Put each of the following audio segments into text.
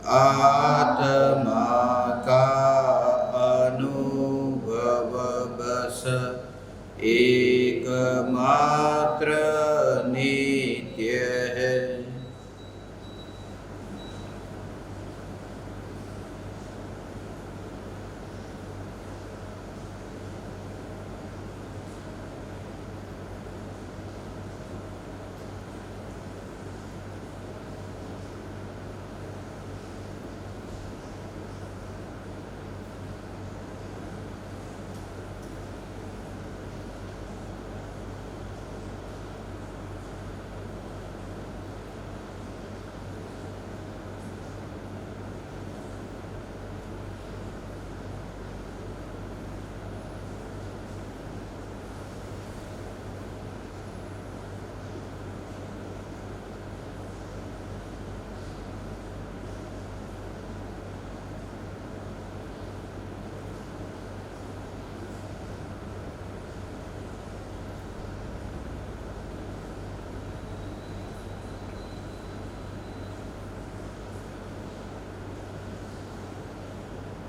आत्मा का अनुभव बस एकमात्र नित्य है।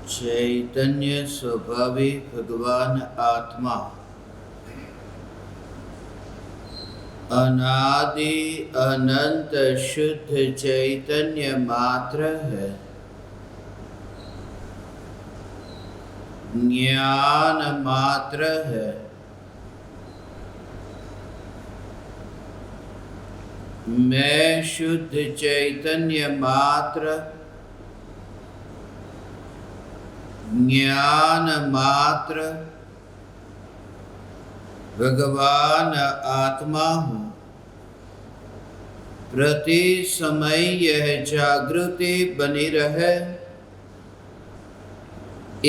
चैतन्य स्वभावी भगवान आत्मा अनादि अनंत शुद्ध चैतन्य मात्र है। ज्ञान मात्र है। मैं शुद्ध चैतन्य मात्र, ज्ञान मात्र भगवान आत्मा हूँ। प्रति समय यह जागृति बनी रहे।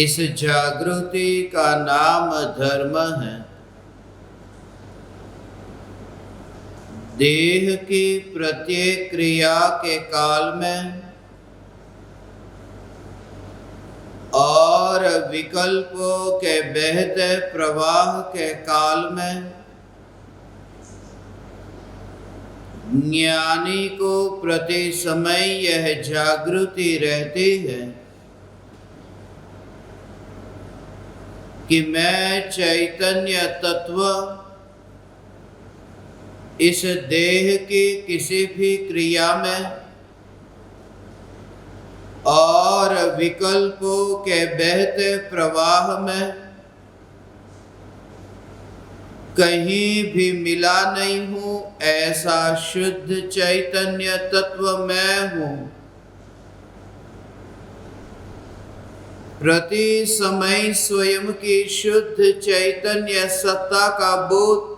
इस जागृति का नाम धर्म है। देह की प्रत्येक क्रिया के काल में और विकल्पों के बहते प्रवाह के काल में ज्ञानी को प्रति समय यह जागृति रहती है कि मैं चैतन्य तत्व इस देह की किसी भी क्रिया में और विकल्पों के बहते प्रवाह में कहीं भी मिला नहीं हूँ। ऐसा शुद्ध चैतन्य तत्व मैं हूँ। प्रति समय स्वयं की शुद्ध चैतन्य सत्ता का बोध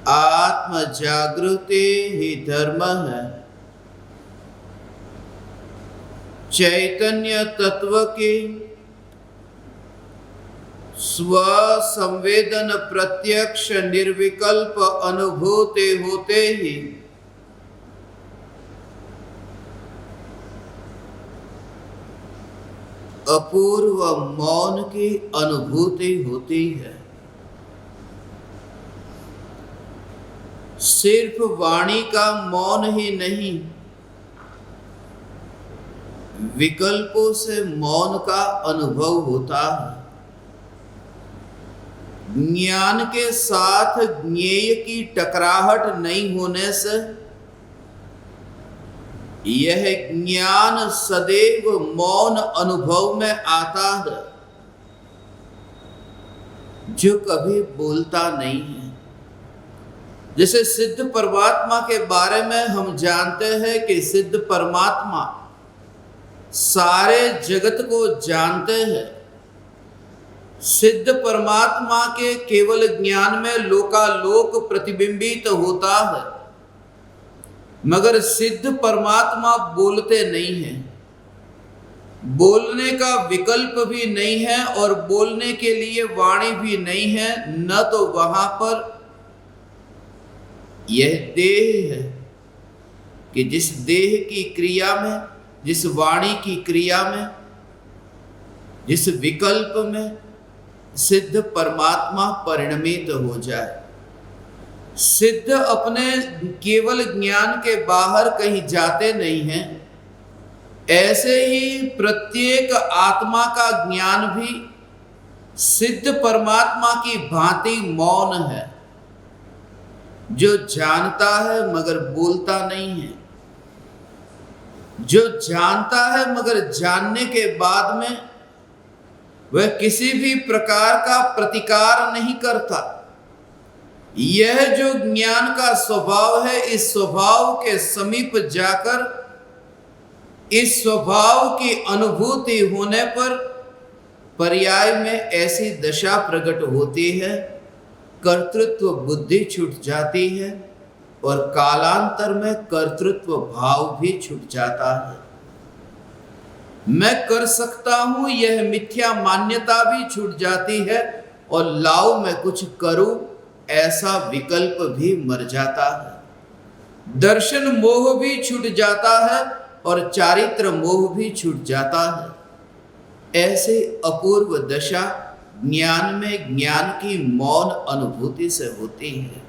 आत्म जागृति ही धर्म है। चैतन्य तत्व की स्व संवेदन प्रत्यक्ष निर्विकल्प अनुभूति होते ही अपूर्व मौन की अनुभूति होती है। सिर्फ वाणी का मौन ही नहीं, विकल्पों से मौन का अनुभव होता है। ज्ञान के साथ ज्ञेय की टकराहट नहीं होने से यह ज्ञान सदैव मौन अनुभव में आता है, जो कभी बोलता नहीं है। जैसे सिद्ध परमात्मा के बारे में हम जानते हैं कि सिद्ध परमात्मा सारे जगत को जानते हैं। सिद्ध परमात्मा के केवल ज्ञान में लोकालोक प्रतिबिंबित होता है, मगर सिद्ध परमात्मा बोलते नहीं हैं। बोलने का विकल्प भी नहीं है और बोलने के लिए वाणी भी नहीं है। न तो वहां पर यह देह है कि जिस देह की क्रिया में, जिस वाणी की क्रिया में, जिस विकल्प में सिद्ध परमात्मा परिणमित हो जाए। सिद्ध अपने केवल ज्ञान के बाहर कहीं जाते नहीं हैं। ऐसे ही प्रत्येक आत्मा का ज्ञान भी सिद्ध परमात्मा की भांति मौन है, जो जानता है मगर बोलता नहीं है, जो जानता है मगर जानने के बाद में वह किसी भी प्रकार का प्रतिकार नहीं करता। यह जो ज्ञान का स्वभाव है, इस स्वभाव के समीप जाकर इस स्वभाव की अनुभूति होने पर पर्याय में ऐसी दशा प्रकट होती है, कर्तृत्व बुद्धि छूट जाती है और कालांतर में कर्तृत्व भाव भी छूट जाता है। मैं कर सकता हूं यह मिथ्या मान्यता भी छूट जाती है और लाओ मैं कुछ करूं ऐसा विकल्प भी मर जाता है। दर्शन मोह भी छूट जाता है और चारित्र मोह भी छूट जाता है। ऐसे अपूर्व दशा ज्ञान में ज्ञान की मौन अनुभूति से होती है।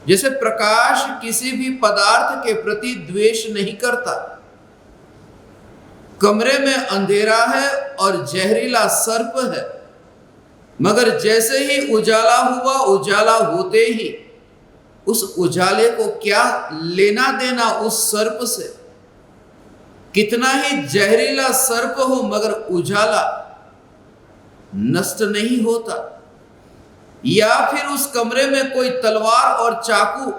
जैसे प्रकाश किसी भी पदार्थ के प्रति द्वेष नहीं करता। कमरे में अंधेरा है और जहरीला सर्प है, मगर जैसे ही उजाला हुआ, उजाला होते ही उस उजाले को क्या लेना देना उस सर्प से। कितना ही जहरीला सर्प हो मगर उजाला नष्ट नहीं होता। या फिर उस कमरे में कोई तलवार और चाकू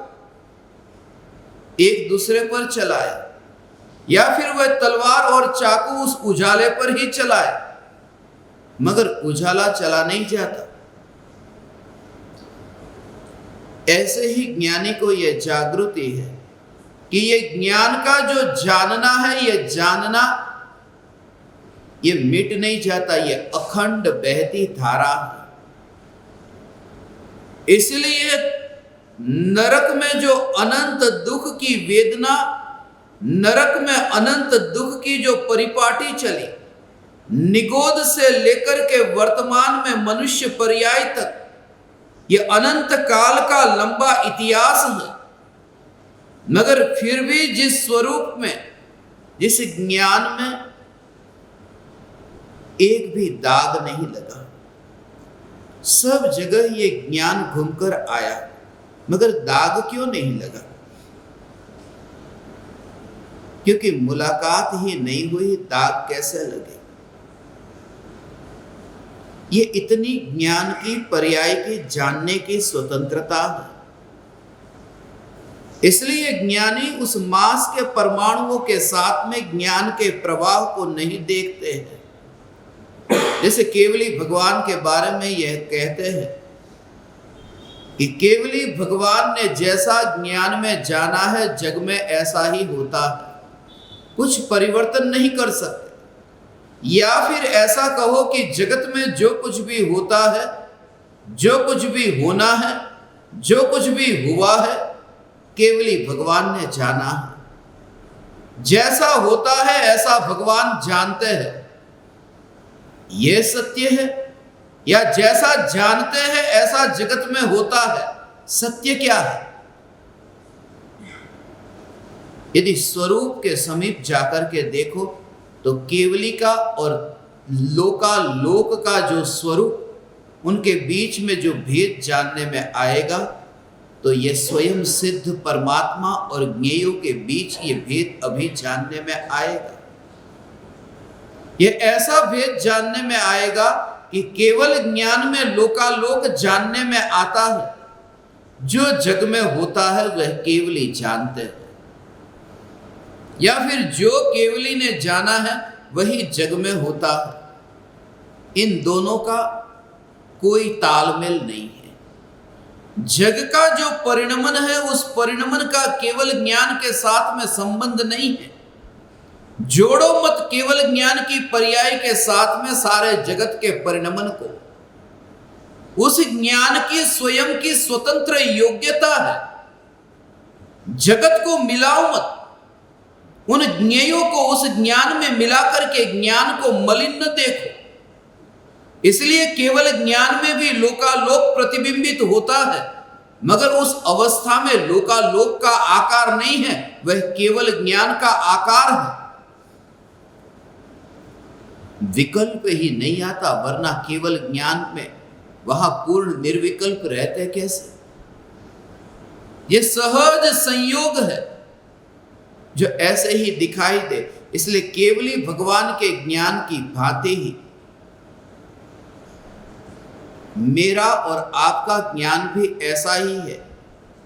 एक दूसरे पर चलाए, या फिर वह तलवार और चाकू उस उजाले पर ही चलाए, मगर उजाला चला नहीं जाता। ऐसे ही ज्ञानी को यह जागृति है कि यह ज्ञान का जो जानना है, यह जानना ये मिट नहीं जाता, ये अखंड बहती धारा है। इसलिए नरक में जो अनंत दुख की वेदना, नरक में अनंत दुख की जो परिपाटी चली, निगोद से लेकर के वर्तमान में मनुष्य पर्याय तक, ये अनंत काल का लंबा इतिहास है। मगर फिर भी जिस स्वरूप में, जिस ज्ञान में एक भी दाग नहीं लगा, सब जगह ये ज्ञान घूमकर आया, मगर दाग क्यों नहीं लगा? क्योंकि मुलाकात ही नहीं हुई, दाग कैसे लगे? ये इतनी ज्ञान की पर्याय की जानने की स्वतंत्रता है। इसलिए ज्ञानी उस मांस के परमाणुओं के साथ में ज्ञान के प्रवाह को नहीं देखते हैं। जैसे केवली भगवान के बारे में यह कहते हैं कि केवली भगवान ने जैसा ज्ञान में जाना है, जग में ऐसा ही होता है, कुछ परिवर्तन नहीं कर सकते। या फिर ऐसा कहो कि जगत में जो कुछ भी होता है, जो कुछ भी होना है, जो कुछ भी हुआ है, केवली भगवान ने जाना है। जैसा होता है ऐसा भगवान जानते हैं, यह सत्य है। या जैसा जानते हैं ऐसा जगत में होता है, सत्य क्या है? यदि स्वरूप के समीप जाकर के देखो तो केवली का और लोकालोक का जो स्वरूप, उनके बीच में जो भेद जानने में आएगा, तो ये स्वयं सिद्ध परमात्मा और ज्ञेयों के बीच ये भेद अभी जानने में आएगा। ये ऐसा भेद जानने में आएगा कि केवल ज्ञान में लोकालोक जानने में आता है, जो जग में होता है वह केवली जानते हैं। या फिर जो केवली ने जाना है वही जग में होता है। इन दोनों का कोई तालमेल नहीं है। जग का जो परिणमन है, उस परिणमन का केवल ज्ञान के साथ में संबंध नहीं है। जोड़ो मत केवल ज्ञान की पर्याय के साथ में सारे जगत के परिणमन को। उस ज्ञान की स्वयं की स्वतंत्र योग्यता है। जगत को मिलाओ मत, उन ज्ञेयों को उस ज्ञान में मिलाकर के ज्ञान को मलिन न देखो। इसलिए केवल ज्ञान में भी लोकालोक प्रतिबिंबित होता है, मगर उस अवस्था में लोकालोक का आकार नहीं है, वह केवल ज्ञान का आकार है। विकल्प ही नहीं आता, वरना केवल ज्ञान में वहां पूर्ण निर्विकल्प रहते कैसे? यह सहज संयोग है जो ऐसे ही दिखाई दे। इसलिए केवली भगवान के ज्ञान की भांति ही मेरा और आपका ज्ञान भी ऐसा ही है।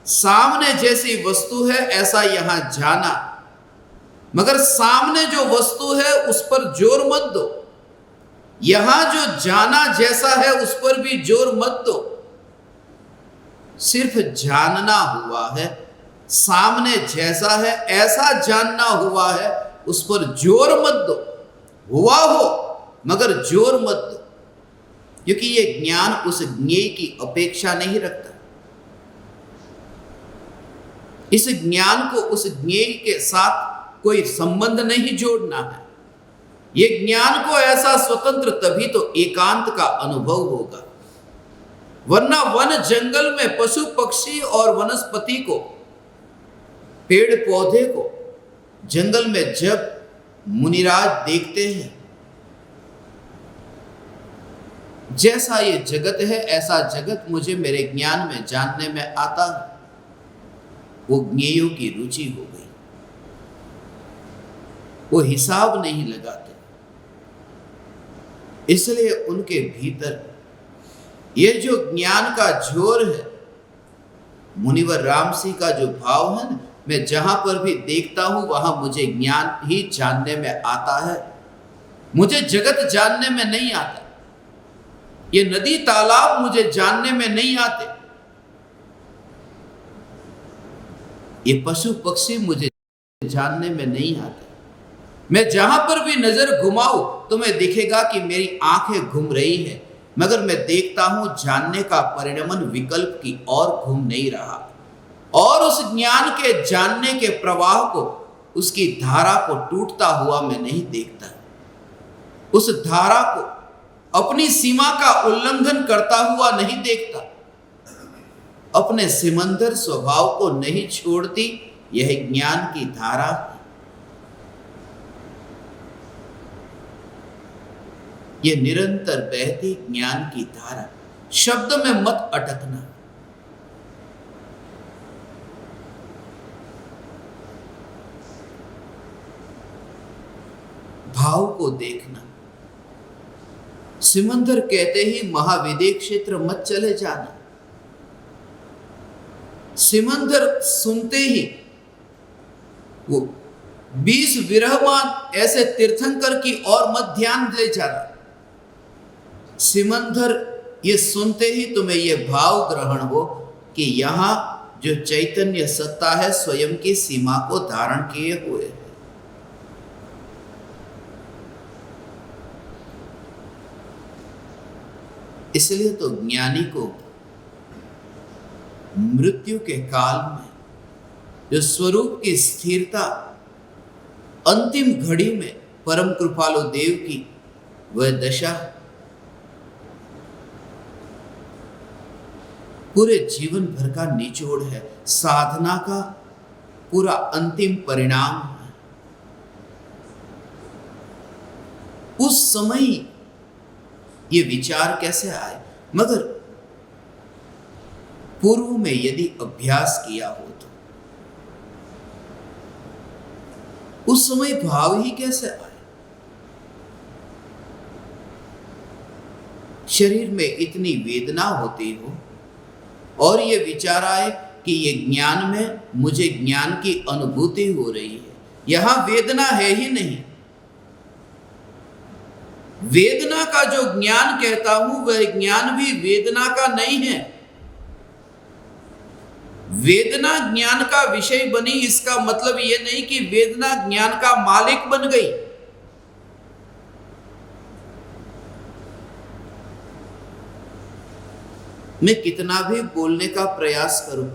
सामने जैसी वस्तु है ऐसा यहां जाना, मगर सामने जो वस्तु है उस पर जोर मत दो। यहां जो जाना जैसा है उस पर भी जोर मत दो। सिर्फ जानना हुआ है, सामने जैसा है ऐसा जानना हुआ है, उस पर जोर मत दो। हुआ हो मगर जोर मत दो, क्योंकि यह ज्ञान उस ज्ञेय की अपेक्षा नहीं रखता। इस ज्ञान को उस ज्ञेय के साथ कोई संबंध नहीं जोड़ना है। यह ज्ञान को ऐसा स्वतंत्र तभी तो एकांत का अनुभव होगा, वरना वन जंगल में पशु पक्षी और वनस्पति को, पेड़ पौधे को जंगल में जब मुनिराज देखते हैं, जैसा ये जगत है ऐसा जगत मुझे मेरे ज्ञान में जानने में आता है, वो ज्ञेयों की रुचि हो गई। वो हिसाब नहीं लगाते, इसलिए उनके भीतर ये जो ज्ञान का जोर है, मुनिवर राम सिंह का जो भाव है ना, मैं जहां पर भी देखता हूं वहां मुझे ज्ञान ही जानने में आता है, मुझे जगत जानने में नहीं आता। ये नदी तालाब मुझे जानने में नहीं आते, ये पशु पक्षी मुझे जानने में नहीं आते। मैं जहां पर भी नजर घुमाऊं तो मैं दिखेगा कि मेरी आंखें घूम रही है, मगर मैं देखता हूं जानने का परिणमन विकल्प की ओर घूम नहीं रहा, और उस ज्ञान के जानने के प्रवाह को, उसकी धारा को टूटता हुआ मैं नहीं देखता। उस धारा को अपनी सीमा का उल्लंघन करता हुआ नहीं देखता, अपने सिमंदर स्वभाव को नहीं छोड़ती। यह ज्ञान की धारा है। यह निरंतर बहती ज्ञान की धारा। शब्द में मत अटकना। भाव को देखना। सिमंदर कहते ही महाविदेह क्षेत्र मत चले जाना। सिमंदर सुनते ही वो 20 विरहमान ऐसे तीर्थंकर की ओर मत ध्यान दे जाना। सिमंदर ये सुनते ही तुम्हें यह भाव ग्रहण हो कि यहां जो चैतन्य सत्ता है स्वयं की सीमा को धारण किए हुए है। इसलिए तो ज्ञानी को मृत्यु के काल में जो स्वरूप की स्थिरता अंतिम घड़ी में परम कृपालु देव की वह दशा पूरे जीवन भर का निचोड़ है, साधना का पूरा अंतिम परिणाम है। उस समय ये विचार कैसे आए? मगर पूर्व में यदि अभ्यास किया हो तो उस समय भाव ही कैसे आए? शरीर में इतनी वेदना होती हो और ये विचार आए कि ये ज्ञान में मुझे ज्ञान की अनुभूति हो रही है। यहां वेदना है ही नहीं। वेदना का जो ज्ञान कहता हूं वह ज्ञान भी वेदना का नहीं है। वेदना ज्ञान का विषय बनी, इसका मतलब यह नहीं कि वेदना ज्ञान का मालिक बन गई। मैं कितना भी बोलने का प्रयास करूं,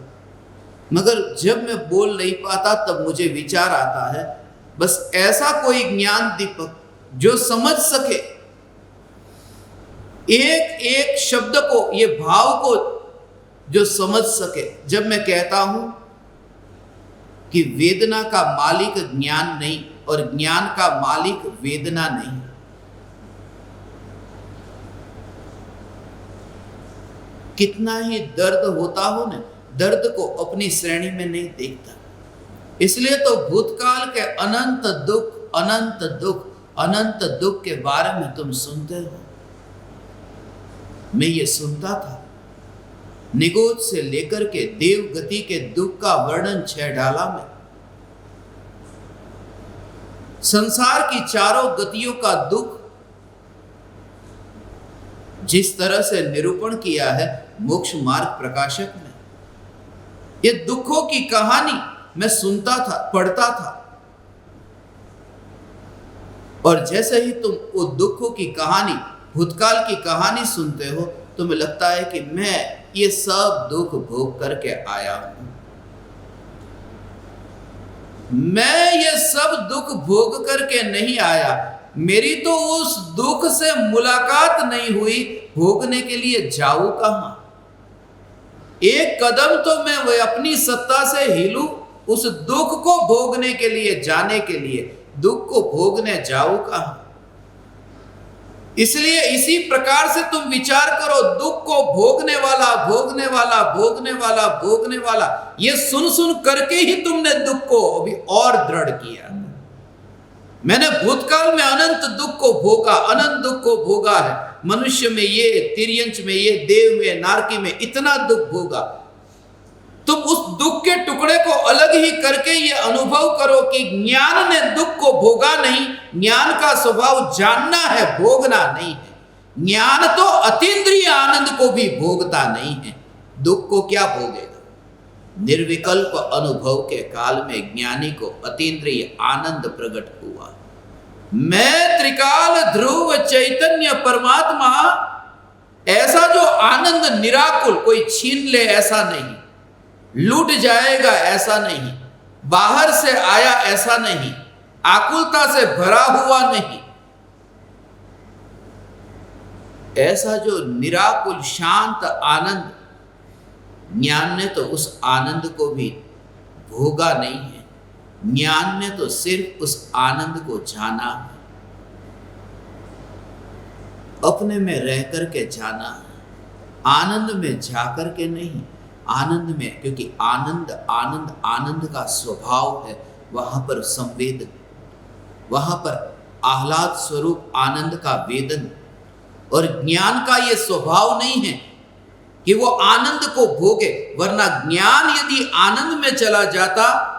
मगर जब मैं बोल नहीं पाता तब मुझे विचार आता है, बस ऐसा कोई ज्ञान दीपक जो समझ सके एक एक शब्द को, ये भाव को जो समझ सके। जब मैं कहता हूं कि वेदना का मालिक ज्ञान नहीं और ज्ञान का मालिक वेदना नहीं, कितना ही दर्द होता हो ना, दर्द को अपनी श्रेणी में नहीं देखता। इसलिए तो भूतकाल के अनंत दुख अनंत दुख अनंत दुख के बारे में तुम सुनते हो। मैं ये सुनता था, निगोद से लेकर के देवगति के दुख का वर्णन 6 डाला में। संसार की चारों गतियों का दुख जिस तरह से निरूपण किया है मोक्ष मार्ग प्रकाशक में, ये दुखों की कहानी मैं सुनता था, पढ़ता था, और जैसे ही तुम वो दुखों की कहानी, भूतकाल की कहानी सुनते हो, तुम्हें लगता है कि मैं ये सब दुख भोग करके आया हूं। मैं ये सब दुख भोग करके नहीं आया, मेरी तो उस दुख से मुलाकात नहीं हुई, भोगने के लिए जाऊं कहां? एक कदम तो मैं वह अपनी सत्ता से हिलूं, उस दुख को भोगने के लिए, जाने के लिए, दुख को भोगने जाऊं कहां? इसलिए इसी प्रकार से तुम विचार करो, दुख को भोगने वाला, भोगने वाला, भोगने वाला, भोगने वाला, ये सुन सुन करके ही तुमने दुख को अभी और दृढ़ किया। मैंने भूतकाल में अनंत दुख को भोगा, अनंत दुख को भोगा है। मनुष्य में ये, तिर्यंच में ये, देव में, नारकी में इतना दुख भोगा। तुम उस दुख के टुकड़े को अलग ही करके ये अनुभव करो कि ज्ञान ने दुख को भोगा नहीं, ज्ञान का स्वभाव जानना है, भोगना नहीं है। ज्ञान तो अतीन्द्रिय आनंद को भी भोगता नहीं है, दुख को क्या भोगेगा? निर्विकल्प अनुभव के काल में ज्ञानी को अतीन्द्रिय आनंद प्रकट हुआ। मैं त्रिकाल ध्रुव चैतन्य परमात्मा, ऐसा जो आनंद निराकुल, कोई छीन ले ऐसा नहीं, लूट जाएगा ऐसा नहीं, बाहर से आया ऐसा नहीं, आकुलता से भरा हुआ नहीं, ऐसा जो निराकुल शांत आनंद, ज्ञान ने तो उस आनंद को भी भोगा नहीं है। ज्ञान ने तो सिर्फ उस आनंद को जाना है, अपने में रह करके जाना है, आनंद में जाकर के नहीं, आनंद में, क्योंकि आनंद आनंद आनंद का स्वभाव है। वहां पर संवेदन, वहां पर आह्लाद स्वरूप आनंद का वेदन, और ज्ञान का यह स्वभाव नहीं है कि वो आनंद को भोगे। वरना ज्ञान यदि आनंद में चला जाता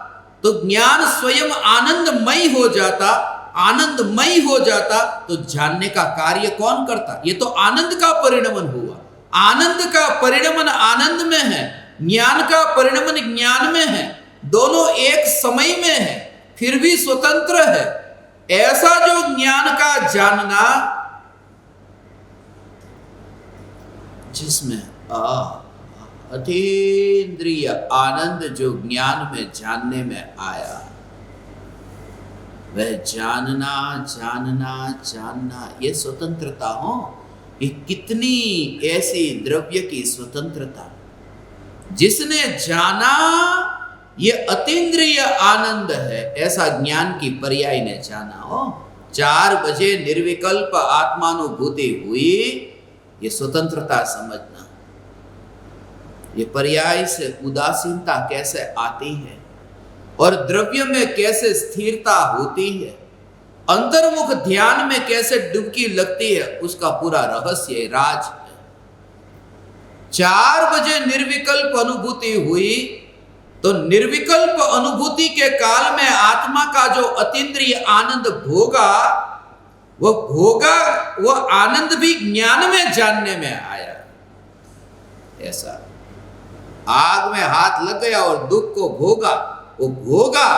तो ज्ञान स्वयं आनंदमय हो जाता, आनंदमय हो जाता तो जानने का कार्य कौन करता? ये तो आनंद का परिणमन हुआ। आनंद का परिणमन आनंद में है, ज्ञान का परिणमन ज्ञान में है, दोनों एक समय में है, फिर भी स्वतंत्र है। ऐसा जो ज्ञान का जानना, जिसमें अतीन्द्रिय आनंद जो ज्ञान में जानने में आया, वह जानना जानना जानना, ये स्वतंत्रता हो, ये कितनी ऐसी द्रव्य की स्वतंत्रता। जिसने जाना ये अतीन्द्रिय आनंद है, ऐसा ज्ञान की पर्याय ने जाना हो। 4 बजे निर्विकल्प आत्मानुभूति हुई, ये स्वतंत्रता समझना। ये पर्याय से उदासीनता कैसे आती है और द्रव्य में कैसे स्थिरता होती है, अंतर्मुख ध्यान में कैसे डुबकी लगती है, उसका पूरा रहस्य राज है। 4 बजे निर्विकल्प अनुभूति हुई तो निर्विकल्प अनुभूति के काल में आत्मा का जो अतीन्द्रिय आनंद भोगा, वो आनंद भी ज्ञान में जानने में आया। ऐसा आग में हाथ लग गया और दुख को भोगा, वो भोगा,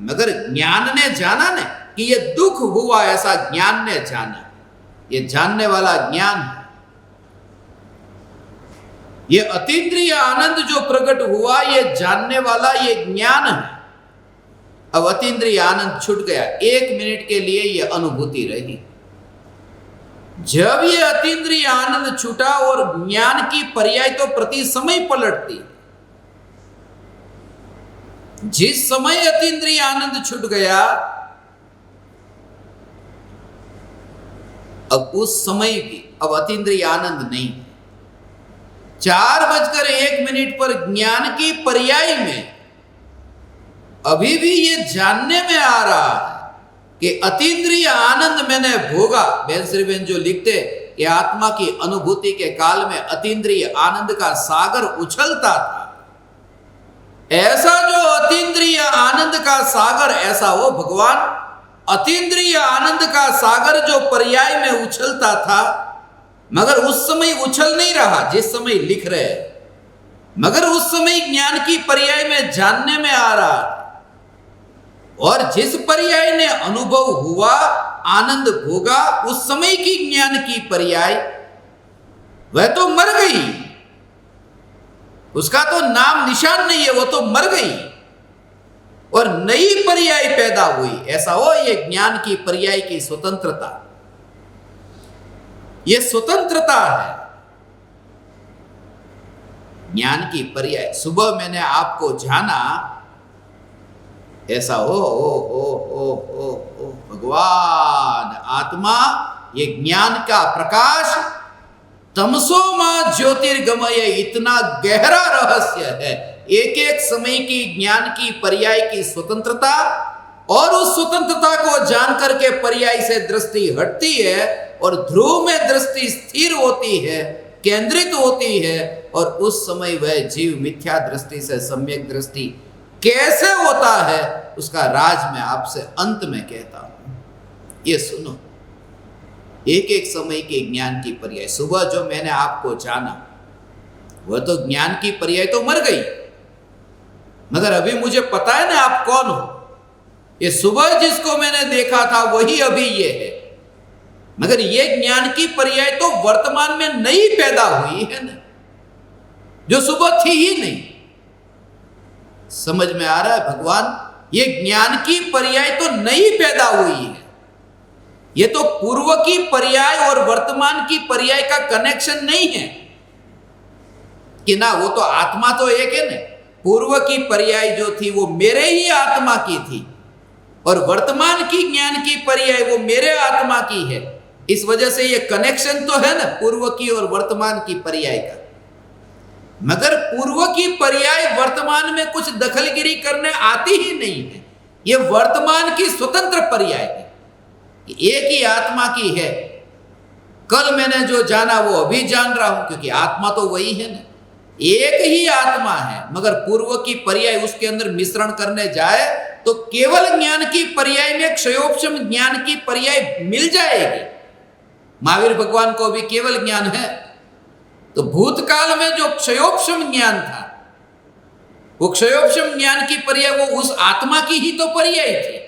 मगर ज्ञान ने जाना ने कि ये दुख हुआ, ऐसा ज्ञान ने जाना। ये जानने वाला ज्ञान है। ये अतीन्द्रिय आनंद जो प्रकट हुआ, ये जानने वाला ये ज्ञान है। अब अतीन्द्रिय आनंद छूट गया, 1 मिनट के लिए ये अनुभूति रही, जब ये अतीन्द्रिय आनंद छूटा और ज्ञान की पर्याय तो प्रति समय पलटती है। जिस समय अतीन्द्रिय आनंद छूट गया, अब उस समय भी अब अतीन्द्रिय आनंद नहीं है। 4:01 पर ज्ञान की पर्याय में अभी भी ये जानने में आ रहा है कि अतीन्द्रिय आनंद मैंने भोगा। बहन श्री बहन जो लिखते कि आत्मा की अनुभूति के काल में अतीन्द्रिय आनंद का सागर उछलता था, ऐसा जो अतीन्द्रिय आनंद का सागर, ऐसा हो भगवान अतीन्द्रिय आनंद का सागर जो पर्याय में उछलता था, मगर उस समय उछल नहीं रहा जिस समय लिख रहे हैं, मगर उस समय ज्ञान की पर्याय में जानने में आ रहा। और जिस पर्याय ने अनुभव हुआ, आनंद भोगा, उस समय की ज्ञान की पर्याय वह तो मर गई, उसका तो नाम निशान नहीं है, वो तो मर गई और नई पर्याय पैदा हुई। ऐसा हो ये ज्ञान की पर्याय की स्वतंत्रता, ये स्वतंत्रता है ज्ञान की पर्याय। सुबह मैंने आपको जाना, ऐसा हो भगवान आत्मा, ये ज्ञान का प्रकाश, तमसो मां ज्योतिर्गमय, इतना गहरा रहस्य है। एक एक समय की ज्ञान की पर्याय की स्वतंत्रता, और उस स्वतंत्रता को जान करके पर्याय से दृष्टि हटती है और ध्रुव में दृष्टि स्थिर होती है, केंद्रित होती है, और उस समय वह जीव मिथ्या दृष्टि से सम्यक दृष्टि कैसे होता है, उसका राज मैं आपसे अंत में कहता हूं। ये सुनो, एक एक समय के ज्ञान की पर्याय। सुबह जो मैंने आपको जाना, वह तो ज्ञान की पर्याय तो मर गई, मगर अभी मुझे पता है ना आप कौन हो। ये सुबह जिसको मैंने देखा था वही अभी ये है, मगर ये ज्ञान की पर्याय तो वर्तमान में नई पैदा हुई है ना, जो सुबह थी ही नहीं। समझ में आ रहा है भगवान, ये ज्ञान की पर्याय तो नई पैदा हुई है। ये तो पूर्व की पर्याय और वर्तमान की पर्याय का कनेक्शन नहीं है कि ना, वो तो आत्मा तो एक है ना। पूर्व की पर्याय जो थी वो मेरे ही आत्मा की थी, और वर्तमान की ज्ञान की पर्याय वो मेरे आत्मा की है। इस वजह से ये कनेक्शन तो है ना पूर्व की और वर्तमान की पर्याय का। मगर पूर्व की पर्याय वर्तमान में कुछ दखलगिरी करने आती ही नहीं है। ये वर्तमान की स्वतंत्र पर्याय है, एक ही आत्मा की है। कल मैंने जो जाना वो अभी जान रहा हूं, क्योंकि आत्मा तो वही है ना, एक ही आत्मा है। मगर पूर्व की पर्याय उसके अंदर मिश्रण करने जाए तो केवल ज्ञान की पर्याय में क्षयोपशम ज्ञान की पर्याय मिल जाएगी। महावीर भगवान को भी केवल ज्ञान है, तो भूतकाल में जो क्षयोपशम ज्ञान था, वो क्षयोपशम ज्ञान की पर्याय वो उस आत्मा की ही तो पर्याय थी।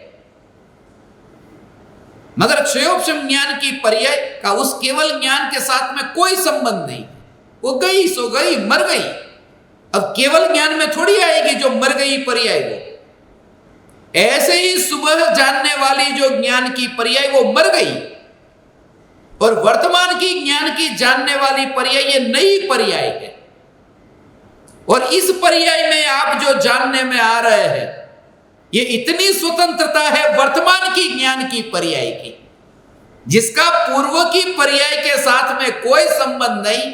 मगर क्षयोपशम ज्ञान की पर्याय का उस केवल ज्ञान के साथ में कोई संबंध नहीं। वो गई सो गई, मर गई। अब केवल ज्ञान में थोड़ी आएगी जो मर गई पर्याय वो। ऐसे ही सुबह जानने वाली जो ज्ञान की पर्याय वो मर गई, और वर्तमान की ज्ञान की जानने वाली पर्याय ये नई पर्याय है। और इस पर्याय में आप जो जानने में आ रहे हैं, ये इतनी स्वतंत्रता है वर्तमान की ज्ञान की पर्याय की, जिसका पूर्व की पर्याय के साथ में कोई संबंध नहीं।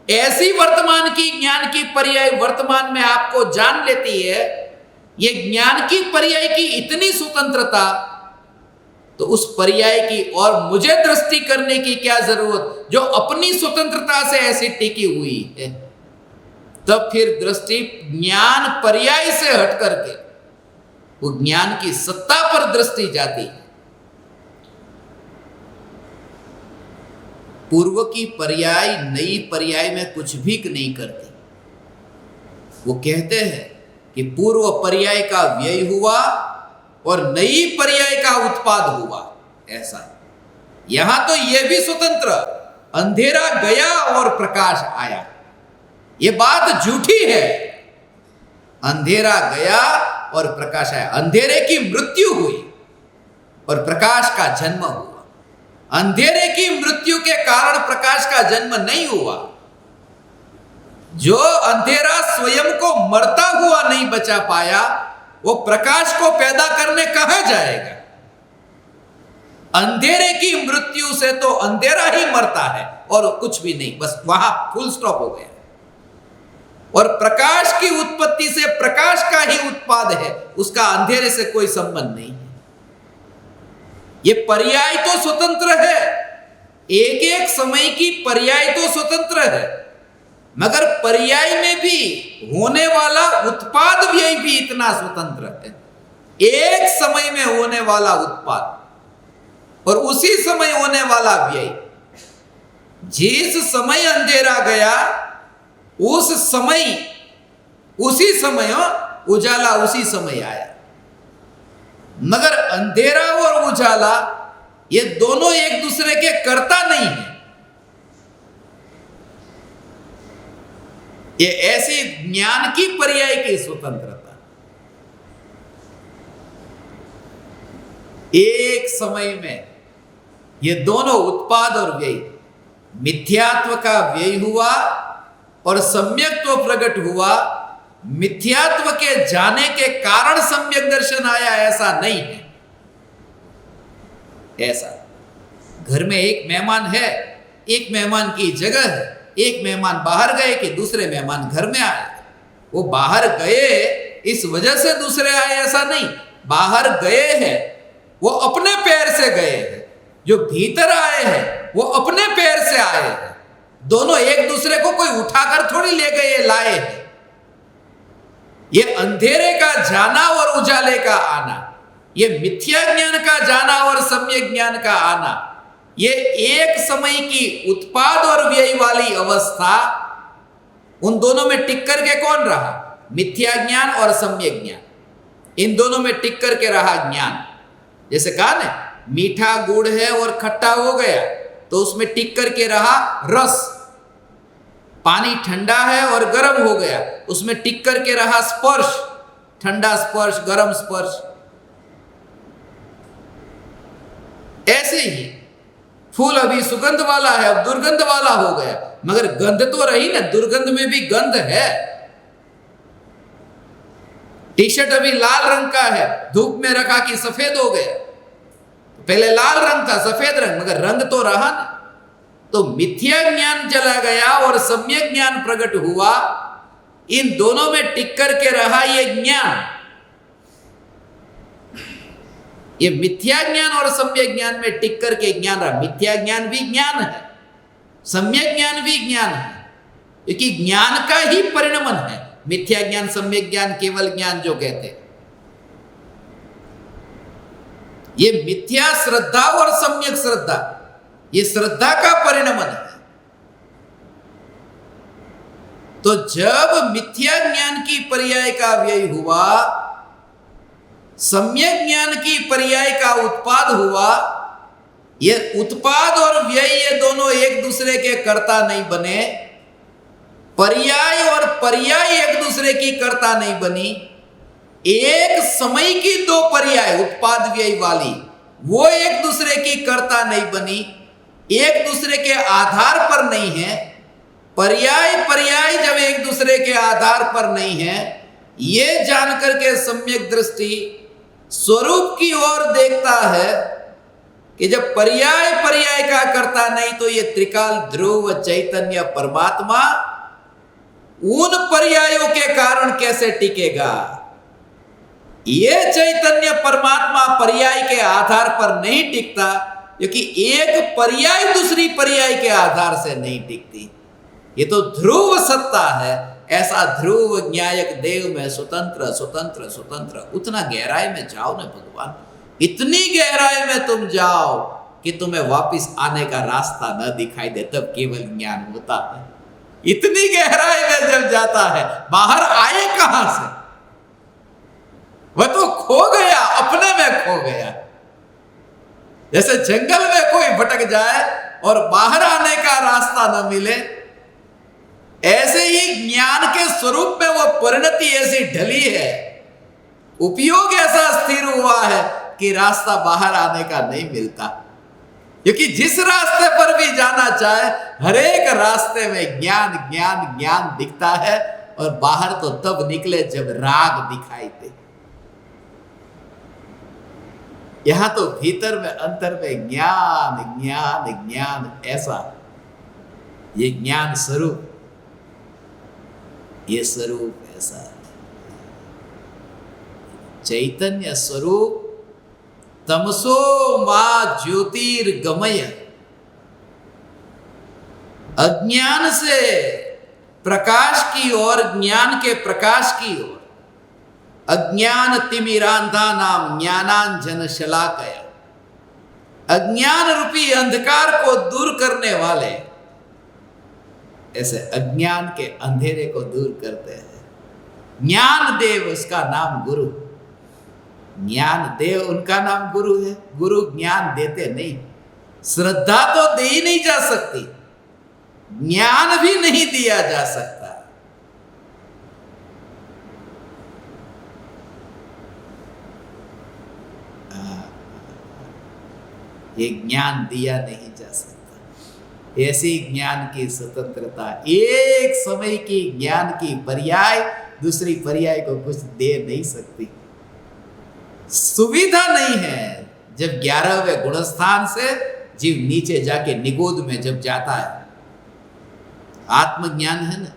ऐसी वर्तमान की ज्ञान की पर्याय वर्तमान में आपको जान लेती है। ये ज्ञान की पर्याय की इतनी स्वतंत्रता, तो उस पर्याय की और मुझे दृष्टि करने की क्या जरूरत, जो अपनी स्वतंत्रता से ऐसी टिकी हुई है। तब फिर दृष्टि ज्ञान पर्याय से हट करके वो ज्ञान की सत्ता पर दृष्टि जाती है। पूर्व की पर्याय नई पर्याय में कुछ भी नहीं करती। वो कहते हैं कि पूर्व पर्याय का व्यय हुआ और नई पर्याय का उत्पाद हुआ, ऐसा। यहां तो यह भी स्वतंत्र, अंधेरा गया और प्रकाश आया। यह बात झूठी है। अंधेरा गया और प्रकाश आया। अंधेरे की मृत्यु हुई और प्रकाश का जन्म हुआ। अंधेरे की मृत्यु के कारण प्रकाश का जन्म नहीं हुआ। जो अंधेरा स्वयं को मरता हुआ नहीं बचा पाया, वो प्रकाश को पैदा करने कहां जाएगा? अंधेरे की मृत्यु से तो अंधेरा ही मरता है और कुछ भी नहीं, बस वहां फुल स्टॉप हो गया। और प्रकाश की उत्पत्ति से प्रकाश का ही उत्पाद है, उसका अंधेरे से कोई संबंध नहीं है। ये पर्याय तो स्वतंत्र है, एक एक समय की पर्याय तो स्वतंत्र है, मगर पर्याय में भी होने वाला उत्पाद व्यय भी इतना स्वतंत्र है। एक समय में होने वाला उत्पाद और उसी समय होने वाला व्यय। जिस समय अंधेरा गया उस समय, उसी समय उजाला उसी समय आया। मगर अंधेरा और उजाला ये दोनों एक दूसरे के कर्ता नहीं है। ये ऐसी ज्ञान की पर्याय की स्वतंत्रता। एक समय में ये दोनों उत्पाद और व्यय, मिथ्यात्व का व्यय हुआ और सम्यक्त्व प्रकट हुआ। मिथ्यात्व के जाने के कारण सम्यक दर्शन आया, ऐसा नहीं है। ऐसा घर में एक मेहमान है, एक मेहमान की जगह है, एक मेहमान बाहर गए कि दूसरे मेहमान घर में आए। वो बाहर गए इस वजह से दूसरे आए, ऐसा नहीं। बाहर गए हैं, वो अपने पैर से गए हैं। जो भीतर आए हैं वो अपने पैर से आए हैं। दोनों एक दूसरे को कोई उठाकर थोड़ी ले गए, लाए हैं। ये अंधेरे का जाना और उजाले का आना, ये मिथ्या ज्ञान का जाना और सम्यक ज्ञान का आना, ये एक समय की उत्पाद और व्यय वाली अवस्था। उन दोनों में टिक करके कौन रहा? मिथ्या ज्ञान और सम्यक ज्ञान। इन दोनों में टिक करके रहा ज्ञान। जैसे कहा ना, मीठा गुड़ है और खट्टा हो गया तो उसमें टिक करके रहा रस। पानी ठंडा है और गर्म हो गया, उसमें टिक करके रहा स्पर्श, ठंडा स्पर्श, गर्म स्पर्श। ऐसे ही फूल अभी सुगंध वाला है, अब दुर्गंध वाला हो गया, मगर गंध तो रही ना, दुर्गंध में भी गंध है। टी शर्ट अभी लाल रंग का है, धूप में रखा कि सफेद हो गया। पहले लाल रंग था, सफेद रंग, मगर रंग तो रहा ना। तो मिथ्या ज्ञान चला गया और सम्यक ज्ञान प्रकट हुआ। इन दोनों में टिक करके रहा ये ज्ञान। ये मिथ्या ज्ञान और सम्यक ज्ञान में टिक करके ज्ञान रहा। मिथ्या ज्ञान भी ज्ञान है, सम्यक ज्ञान भी ज्ञान है, क्योंकि ज्ञान का ही परिणमन है। मिथ्या ज्ञान, सम्यक ज्ञान, केवल ज्ञान जो कहते हैं, ये मिथ्या श्रद्धा और सम्यक श्रद्धा, ये श्रद्धा का परिणमन है। तो जब मिथ्या ज्ञान की पर्याय का व्यय हुआ, सम्यक ज्ञान की पर्याय का उत्पाद हुआ, ये उत्पाद और व्यय ये दोनों एक दूसरे के कर्ता नहीं बने। पर्याय और पर्याय एक दूसरे की कर्ता नहीं बनी। एक समय की दो पर्याय उत्पाद व्यय वाली, वो एक दूसरे की कर्ता नहीं बनी, एक दूसरे के आधार पर नहीं है। पर्याय पर्याय जब एक दूसरे के आधार पर नहीं है, ये जानकर के सम्यक दृष्टि स्वरूप की ओर देखता है कि जब पर्याय पर्याय का कर्ता नहीं, तो ये त्रिकाल ध्रुव चैतन्य परमात्मा उन पर्यायों के कारण कैसे टिकेगा? ये चैतन्य परमात्मा पर्याय के आधार पर नहीं टिकता, क्योंकि एक पर्याय दूसरी पर्याय के आधार से नहीं टिकती। ये तो ध्रुव सत्ता है। ऐसा ध्रुव न्यायक देव में स्वतंत्र स्वतंत्र स्वतंत्र। उतना गहराई में जाओ ना भगवान, इतनी गहराई में तुम जाओ कि तुम्हें वापस आने का रास्ता न दिखाई दे, तब केवल ज्ञान होता है। इतनी गहराई में जब जाता है, बाहर आए कहां से? वह तो खो गया, अपने में खो गया। जैसे जंगल में कोई भटक जाए और बाहर आने का रास्ता न मिले, ऐसे ही ज्ञान के स्वरूप में वो परिणति ऐसी ढली है, उपयोग ऐसा स्थिर हुआ है कि रास्ता बाहर आने का नहीं मिलता। क्योंकि जिस रास्ते पर भी जाना चाहे, हर एक रास्ते में ज्ञान ज्ञान ज्ञान दिखता है, और बाहर तो तब निकले जब राग दिखाई दे। यहां तो भीतर में अंतर में ज्ञान ज्ञान ज्ञान, ऐसा ये ज्ञान स्वरूप, ये स्वरूप ऐसा है। चैतन्य स्वरूप तमसो मा ज्योतिर्गमय, अज्ञान से प्रकाश की ओर, ज्ञान के प्रकाश की ओर, अज्ञान तिमिरांधा नाम ज्ञानांजन शलाकया, अज्ञान रूपी अंधकार को दूर करने वाले, ऐसे अज्ञान के अंधेरे को दूर करते हैं। ज्ञान देव उसका नाम गुरु, ज्ञान देव उनका नाम गुरु है। गुरु ज्ञान देते नहीं, श्रद्धा तो दे ही नहीं जा सकती, ज्ञान भी नहीं दिया जा सकता। ये ज्ञान दिया नहीं जा सकता। ऐसी ज्ञान की स्वतंत्रता, एक समय की ज्ञान की पर्याय दूसरी पर्याय को कुछ दे नहीं सकती, सुविधा नहीं है। जब 11वें गुणस्थान से जीव नीचे जाके निगोद में जब जाता है, आत्मज्ञान है ना,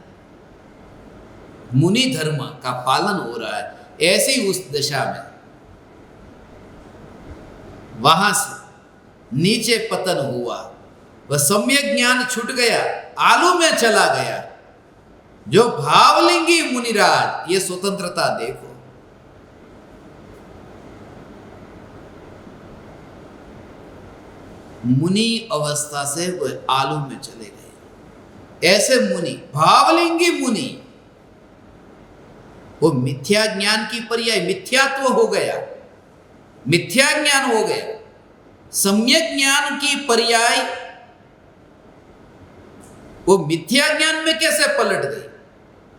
मुनि धर्म का पालन हो रहा है, ऐसी उस दशा में वहां से नीचे पतन हुआ, वह सम्यक ज्ञान छूट गया, आलू में चला गया। जो भावलिंगी मुनिराज, ये स्वतंत्रता देखो। मुनि अवस्था से वह आलू में चले गए। ऐसे मुनि, भावलिंगी मुनि, वो मिथ्या ज्ञान की पर्याय मिथ्यात्व हो गया, मिथ्या ज्ञान हो गया। सम्यक ज्ञान की पर्याय वो मिथ्या ज्ञान में कैसे पलट गई?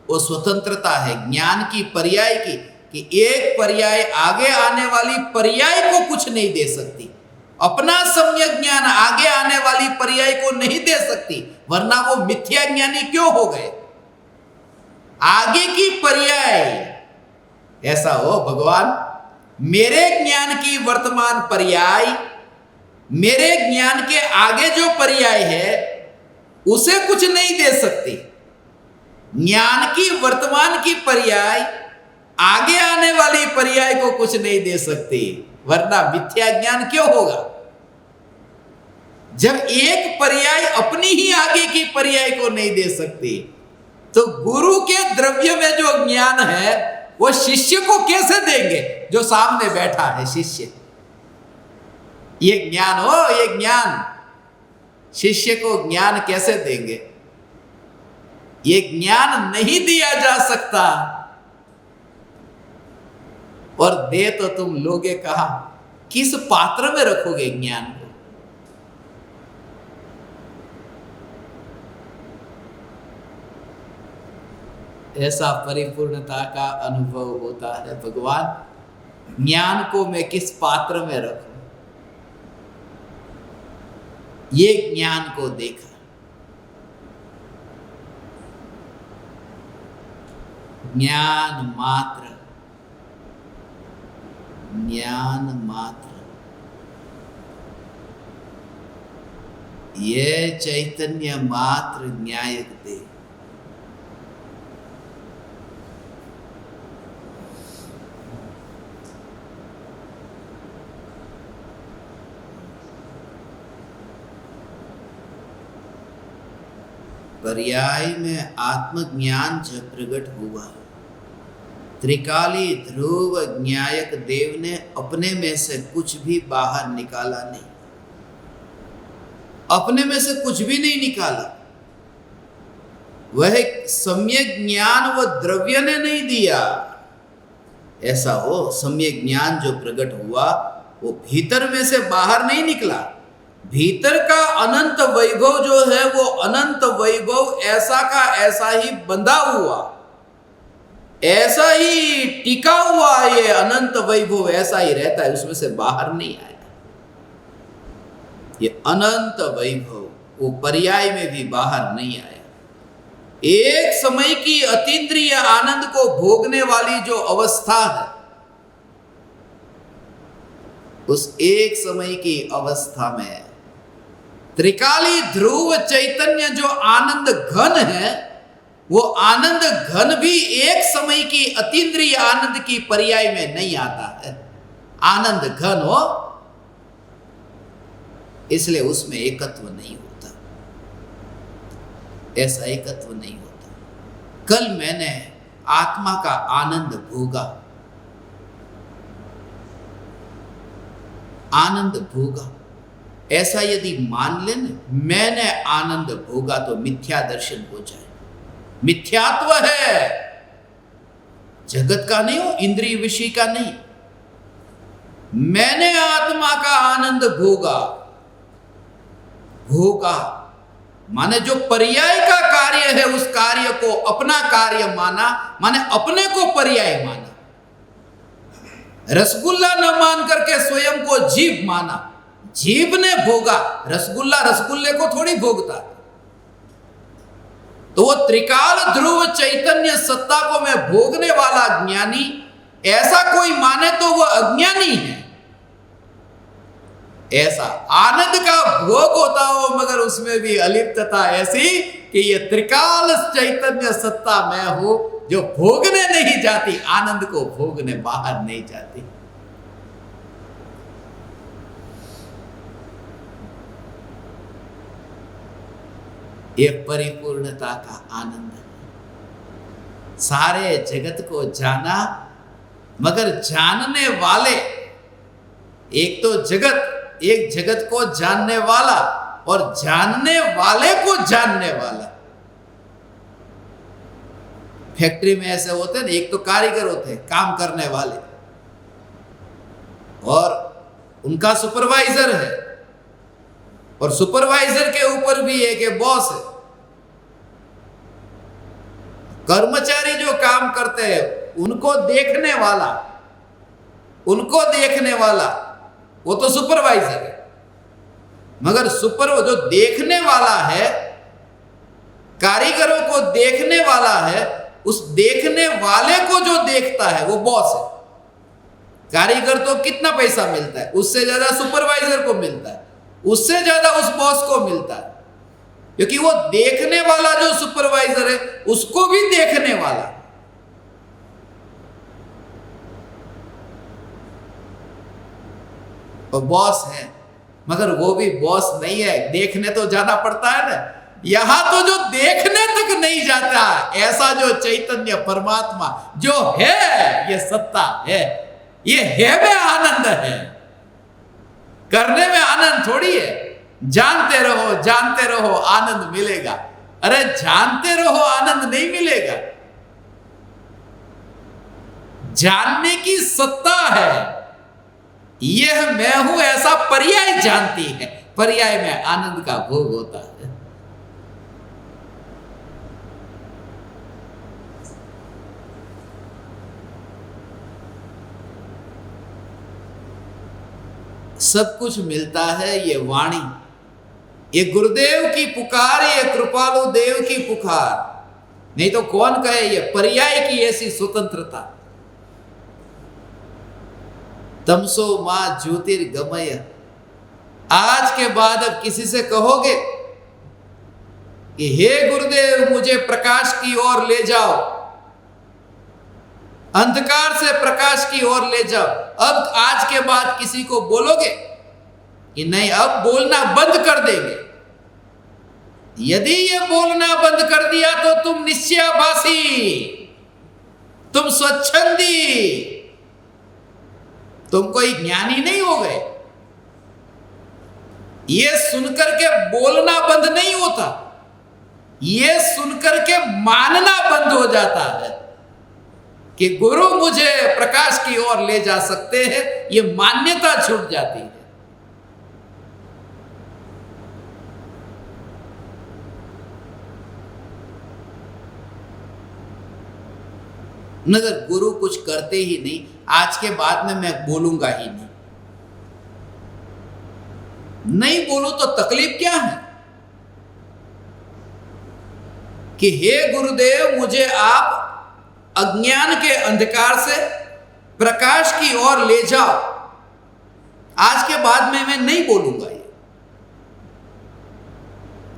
वो स्वतंत्रता है ज्ञान की पर्याय की, कि एक पर्याय आगे आने वाली पर्याय को कुछ नहीं दे सकती। अपना सम्यक ज्ञान आगे आने वाली पर्याय को नहीं दे सकती, वरना वो मिथ्या ज्ञानी क्यों हो गए? आगे की पर्याय ऐसा हो, भगवान मेरे ज्ञान की वर्तमान पर्याय, मेरे ज्ञान के आगे जो पर्याय है उसे कुछ नहीं दे सकती। ज्ञान की वर्तमान की पर्याय आगे आने वाली पर्याय को कुछ नहीं दे सकती, वरना मिथ्या ज्ञान क्यों होगा? जब एक पर्याय अपनी ही आगे की पर्याय को नहीं दे सकती, तो गुरु के द्रव्य में जो ज्ञान है वो शिष्य को कैसे देंगे? जो सामने बैठा है शिष्य, ये ज्ञान हो, ये ज्ञान शिष्य को ज्ञान कैसे देंगे? ये ज्ञान नहीं दिया जा सकता, और दे तो तुम लोगे कहा, किस पात्र में रखोगे ज्ञान को? ऐसा परिपूर्णता का अनुभव होता है। भगवान ज्ञान को मैं किस पात्र में रखूं? ये ज्ञान को देखा, ज्ञान मात्र, ज्ञान मात्र, ये चैतन्य मात्र न्यायक दे। पर्याय में आत्मज्ञान जब प्रकट हुआ, त्रिकाली ध्रुव न्यायक देव ने अपने में से कुछ भी बाहर निकाला नहीं, अपने में से कुछ भी नहीं निकाला। वह सम्यक ज्ञान व द्रव्य ने नहीं दिया। ऐसा हो, सम्यक ज्ञान जो प्रकट हुआ वो भीतर में से बाहर नहीं निकला। भीतर का अनंत वैभव जो है वो अनंत वैभव ऐसा का ऐसा ही बंधा हुआ, ऐसा ही टिका हुआ, ये अनंत वैभव ऐसा ही रहता है, उसमें से बाहर नहीं आया। ये अनंत वैभव वो पर्याय में भी बाहर नहीं आया। एक समय की अतीन्द्रिय आनंद को भोगने वाली जो अवस्था है, उस एक समय की अवस्था में त्रिकाली ध्रुव चैतन्य जो आनंद घन है, वो आनंद घन भी एक समय की अतीन्द्रिय आनंद की पर्याय में नहीं आता है। आनंद घन हो, इसलिए उसमें एकत्व नहीं होता, ऐसा एकत्व नहीं होता। कल मैंने आत्मा का आनंद भोगा, आनंद भोगा, ऐसा यदि मान लें मैंने आनंद भोगा तो मिथ्या दर्शन हो जाए। मिथ्यात्व है, जगत का नहीं हो, इंद्रिय विषय का नहीं। मैंने आत्मा का आनंद भोगा, भोगा माने जो पर्याय का कार्य है उस कार्य को अपना कार्य माना, माने अपने को पर्याय माना। रसगुल्ला न मान करके स्वयं को जीभ माना, जीभ ने भोगा, रसगुल्ला रसगुल्ले को थोड़ी भोगता। तो वो त्रिकाल ध्रुव चैतन्य सत्ता को मैं भोगने वाला ज्ञानी, ऐसा कोई माने तो वो अज्ञानी है। ऐसा आनंद का भोग होता हो मगर उसमें भी अलिप्तता ऐसी कि ये त्रिकाल चैतन्य सत्ता मैं हूं जो भोगने नहीं जाती, आनंद को भोगने बाहर नहीं जाती। ये परिपूर्णता का आनंद है। सारे जगत को जाना, मगर जानने वाले, एक तो जगत, एक जगत को जानने वाला और जानने वाले को जानने वाला। फैक्ट्री में ऐसे होते हैं, एक तो कारीगर होते हैं काम करने वाले, और उनका सुपरवाइजर है, और सुपरवाइजर के ऊपर भी एक बॉस है। कर्मचारी जो काम करते हैं उनको देखने वाला, उनको देखने वाला वो तो सुपरवाइजर है। मगर जो देखने वाला है, कारीगरों को देखने वाला है, उस देखने वाले को जो देखता है वो बॉस है। कारीगर तो कितना पैसा मिलता है, उससे ज्यादा सुपरवाइजर को मिलता है, उससे ज्यादा उस बॉस को मिलता है, क्योंकि वो देखने वाला जो सुपरवाइजर है उसको भी देखने वाला। और बॉस है, मगर वो भी बॉस नहीं है, देखने तो जाना पड़ता है ना। यहां तो जो देखने तक नहीं जाता, ऐसा जो चैतन्य परमात्मा जो है, ये सत्ता है, ये है में आनंद है। करने में आनंद थोड़ी है, जानते रहो आनंद मिलेगा। अरे जानते रहो आनंद नहीं मिलेगा, जानने की सत्ता है। यह मैं हूं ऐसा पर्याय जानती है, पर्याय में आनंद का भोग होता है। सब कुछ मिलता है, ये वाणी, ये गुरुदेव की पुकार, ये कृपालु देव की पुकार, नहीं तो कौन कहे ये पर्याय की ऐसी स्वतंत्रता। तमसो मां ज्योतिर्गमय। आज के बाद अब किसी से कहोगे कि हे गुरुदेव मुझे प्रकाश की ओर ले जाओ, अंधकार से प्रकाश की ओर ले जाओ, अब आज के बाद किसी को बोलोगे कि नहीं अब बोलना बंद कर देंगे। यदि ये बोलना बंद कर दिया तो तुम निश्चयाभासी, तुम स्वच्छंदी, तुम कोई ज्ञानी नहीं हो गए। ये सुनकर के बोलना बंद नहीं होता, ये सुनकर के मानना बंद हो जाता है कि गुरु मुझे प्रकाश की ओर ले जा सकते हैं। ये मान्यता छूट जाती है। मगर गुरु कुछ करते ही नहीं, आज के बाद में मैं बोलूंगा ही नहीं। नहीं बोलूं तो तकलीफ क्या है कि हे गुरुदेव, मुझे आप अज्ञान के अंधकार से प्रकाश की ओर ले जाओ, आज के बाद में मैं नहीं बोलूंगा ये,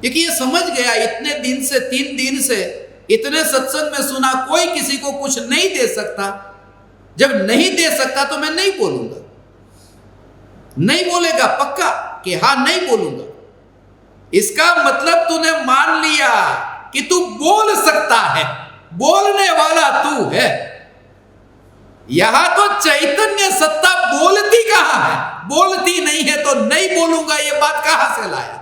क्योंकि ये समझ गया इतने दिन से, 3 दिन से इतने सत्संग में सुना, कोई किसी को कुछ नहीं दे सकता। जब नहीं दे सकता तो मैं नहीं बोलूंगा, नहीं बोलेगा पक्का कि हाँ नहीं बोलूंगा। इसका मतलब तूने मान लिया कि तू बोल सकता है, बोलने वाला तू है। यहां तो चैतन्य सत्ता बोलती कहां है? बोलती नहीं है तो नहीं बोलूंगा, ये बात कहां से लाया?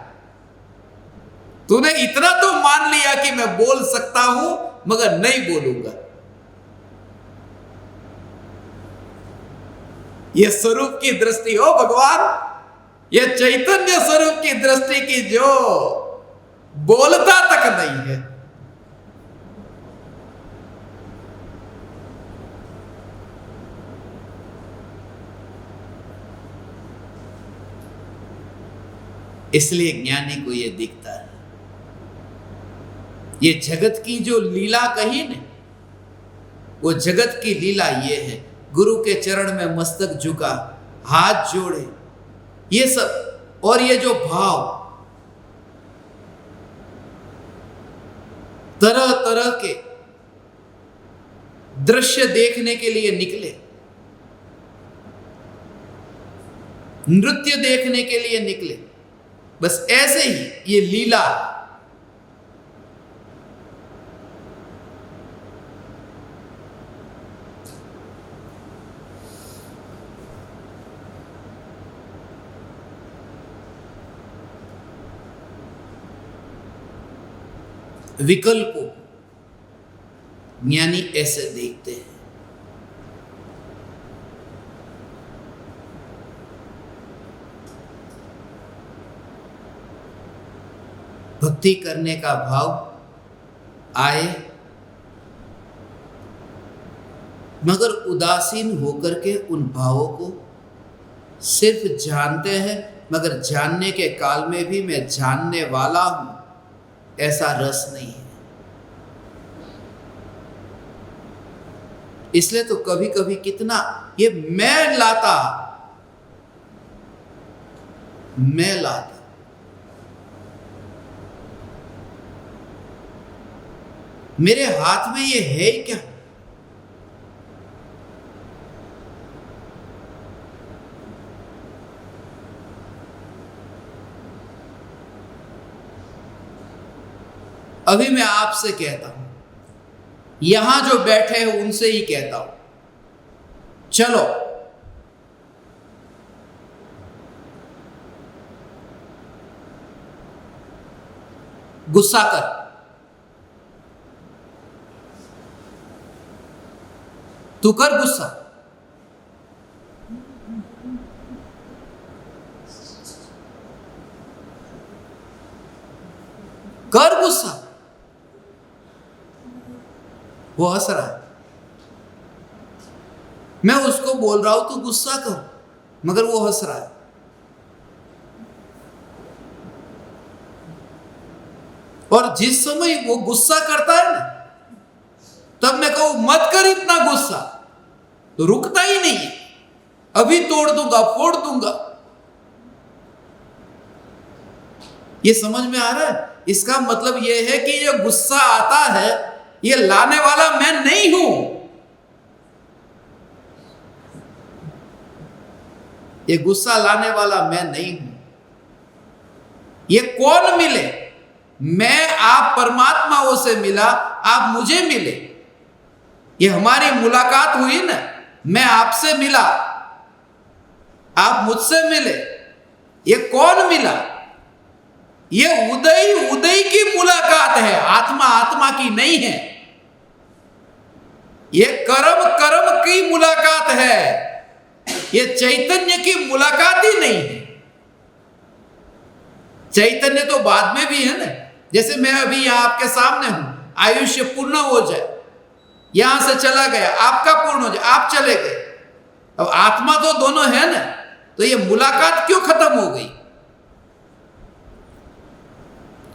तूने इतना तो मान लिया कि मैं बोल सकता हूं मगर नहीं बोलूंगा। यह स्वरूप की दृष्टि हो भगवान, यह चैतन्य स्वरूप की दृष्टि की जो बोलता तक नहीं है। इसलिए ज्ञानी को यह दिखता है। ये जगत की जो लीला कही ने, वो जगत की लीला ये है, गुरु के चरण में मस्तक झुका, हाथ जोड़े, ये सब। और ये जो भाव तरह तरह के दृश्य देखने के लिए निकले, नृत्य देखने के लिए निकले, बस ऐसे ही ये लीला। विकल्प को ज्ञानी ऐसे देखते हैं। भक्ति करने का भाव आए मगर उदासीन होकर के उन भावों को सिर्फ जानते हैं, मगर जानने के काल में भी मैं जानने वाला हूं, ऐसा रस नहीं है। इसलिए तो कभी कभी कितना ये मैं लाता, मेरे हाथ में ये है क्या? अभी मैं आपसे कहता हूं, यहां जो बैठे हैं उनसे ही कहता हूं, चलो गुस्सा कर, तू कर गुस्सा, कर गुस्सा। वो हंस रहा है, मैं उसको बोल रहा हूं तू गुस्सा कर, मगर वो हंस रहा है। और जिस समय वो गुस्सा करता है ना, तब मैं कहूं मत कर इतना गुस्सा, तो रुकता ही नहीं है, अभी तोड़ दूंगा, फोड़ दूंगा। ये समझ में आ रहा है? इसका मतलब यह है कि ये गुस्सा आता है, ये लाने वाला मैं नहीं हूं। ये गुस्सा लाने वाला मैं नहीं हूं। ये कौन मिले? मैं, आप परमात्माओं से मिला, आप मुझे मिले, ये हमारी मुलाकात हुई ना, मैं आपसे मिला, आप मुझसे मिले। ये कौन मिला? ये उदय उदय की मुलाकात है, आत्मा आत्मा की नहीं है। ये कर्म कर्म की मुलाकात है, ये चैतन्य की मुलाकात ही नहीं है। चैतन्य तो बाद में भी है ना, जैसे मैं अभी यहां आपके सामने हूं, आयुष्य पूर्ण हो जाए, यहां से चला गया, आपका पूर्ण हो जाए, आप चले गए, अब आत्मा तो दोनों है ना, तो ये मुलाकात क्यों खत्म हो गई?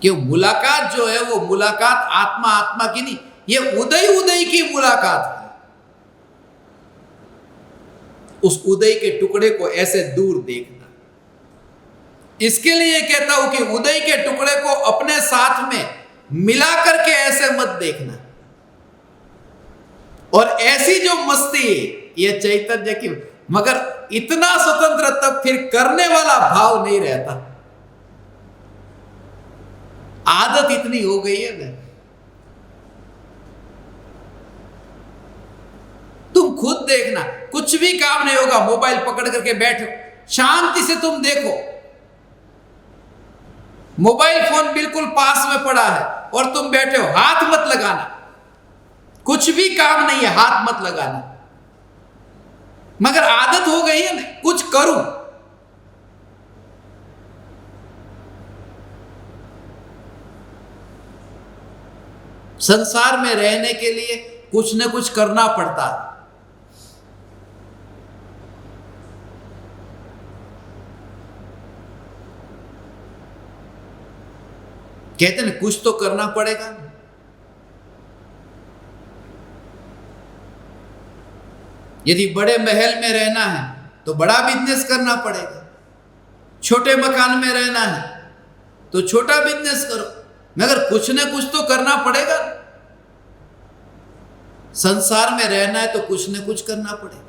कि मुलाकात जो है वो मुलाकात आत्मा आत्मा की नहीं, ये उदय उदय की मुलाकात है। उस उदय के टुकड़े को ऐसे दूर देखना। इसके लिए कहता हूं कि उदय के टुकड़े को अपने साथ में मिला करके ऐसे मत देखना। और ऐसी जो मस्ती ये चैतन्य की, मगर इतना स्वतंत्र तब फिर करने वाला भाव नहीं रहता। आदत इतनी हो गई है ना, तुम खुद देखना, कुछ भी काम नहीं होगा, मोबाइल पकड़ करके बैठो, शांति से तुम देखो, मोबाइल फोन बिल्कुल पास में पड़ा है और तुम बैठे हो, हाथ मत लगाना, कुछ भी काम नहीं है, हाथ मत लगाना। मगर आदत हो गई है ना, कुछ करूं, संसार में रहने के लिए कुछ न कुछ करना पड़ता है। कहते हैं कुछ तो करना पड़ेगा। यदि बड़े महल में रहना है तो बड़ा बिजनेस करना पड़ेगा, छोटे मकान में रहना है तो छोटा बिजनेस करो, मगर कुछ न कुछ तो करना पड़ेगा। संसार में रहना है तो कुछ न कुछ करना पड़ेगा।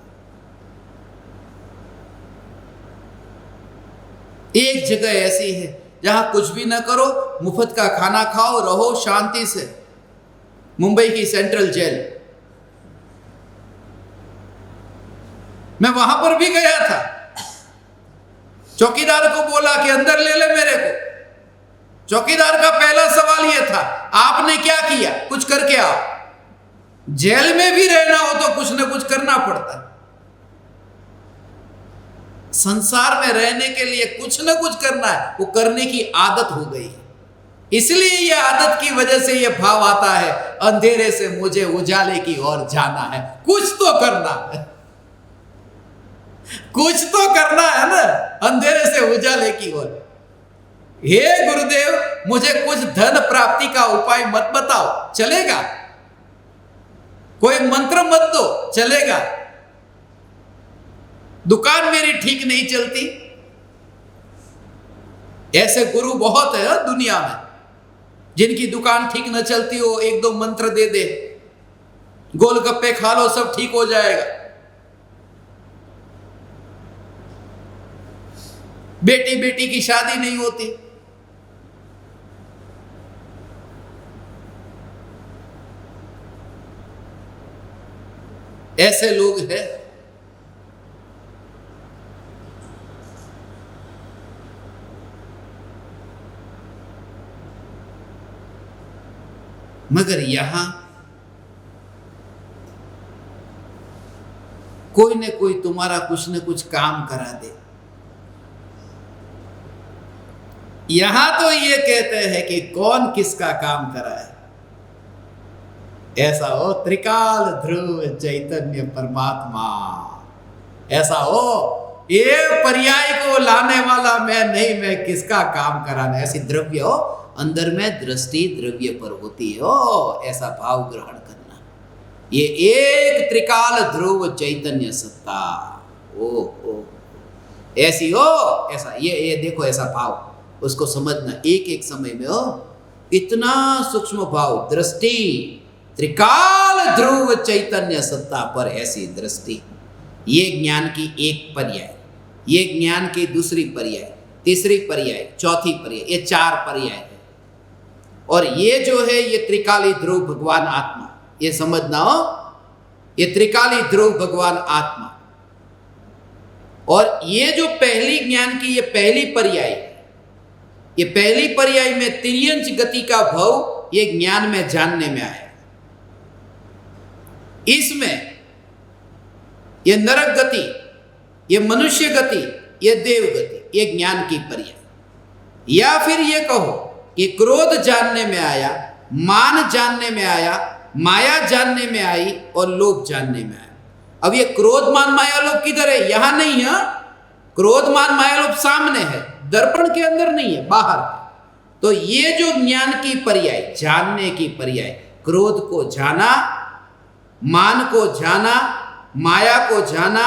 एक जगह ऐसी है जहां कुछ भी ना करो, मुफ्त का खाना खाओ, रहो शांति से। मुंबई की सेंट्रल जेल, मैं वहां पर भी गया था। चौकीदार को बोला कि अंदर ले ले मेरे को। चौकीदार का पहला सवाल यह था, आपने क्या किया? कुछ करके आओ। जेल में भी रहना हो तो कुछ न कुछ करना पड़ता है। संसार में रहने के लिए कुछ न कुछ करना है, वो करने की आदत हो गई है। इसलिए ये आदत की वजह से ये भाव आता है, अंधेरे से मुझे उजाले की ओर जाना है। कुछ तो करना है, कुछ तो करना है ना, अंधेरे से उजाले की ओर। हे गुरुदेव, मुझे कुछ धन प्राप्ति का उपाय मत बताओ, चलेगा? कोई मंत्र मत दो, चलेगा? दुकान मेरी ठीक नहीं चलती। ऐसे गुरु बहुत है दुनिया में, जिनकी दुकान ठीक न चलती हो, एक दो मंत्र दे दे, गोलगप्पे खा लो, सब ठीक हो जाएगा। बेटी बेटी की शादी नहीं होती। ऐसे लोग हैं। मगर यहां कोई न कोई तुम्हारा कुछ न कुछ काम करा दे। यहां तो ये कहते हैं कि कौन किसका काम कराए। ऐसा हो त्रिकाल ध्रुव चैतन्य परमात्मा, ऐसा हो ये पर्याय को लाने वाला मैं नहीं, मैं किसका काम कराना। ऐसी द्रव्य हो, अंदर में दृष्टि द्रव्य पर होती हो, ऐसा भाव ग्रहण करना। ये एक त्रिकाल ध्रुव चैतन्य सत्ता, ओ ऐसी हो, ऐसा ये देखो, ऐसा भाव उसको समझना। एक एक समय में हो, इतना सूक्ष्म भाव, दृष्टि त्रिकाल ध्रुव चैतन्य सत्ता पर ऐसी दृष्टि। ये ज्ञान की एक पर्याय, ये ज्ञान की दूसरी पर्याय, तीसरी पर्याय, चौथी पर्याय, ये चार पर्याय है। और ये जो है ये त्रिकाली ध्रुव भगवान आत्मा, ये समझना हो, ये त्रिकाली ध्रुव भगवान आत्मा। और ये जो पहली ज्ञान की ये पहली पर्याय, ये पहली पर्याय में तिर्यंच गति का भाव ये ज्ञान में जानने में आया। इसमें ये नरक गति, ये मनुष्य गति, ये देव गति, ये ज्ञान की पर्याय। या फिर ये कहो कि क्रोध जानने में आया, मान जानने में आया, माया जानने में आई और लोभ जानने में आया। अब ये क्रोध मान माया लोभ किधर है? यहां नहीं है। क्रोध मान माया लोभ सामने है, दर्पण के अंदर नहीं है, बाहर है। तो ये जो ज्ञान की पर्याय, जानने की पर्याय, क्रोध को जाना, मान को जाना, माया को जाना,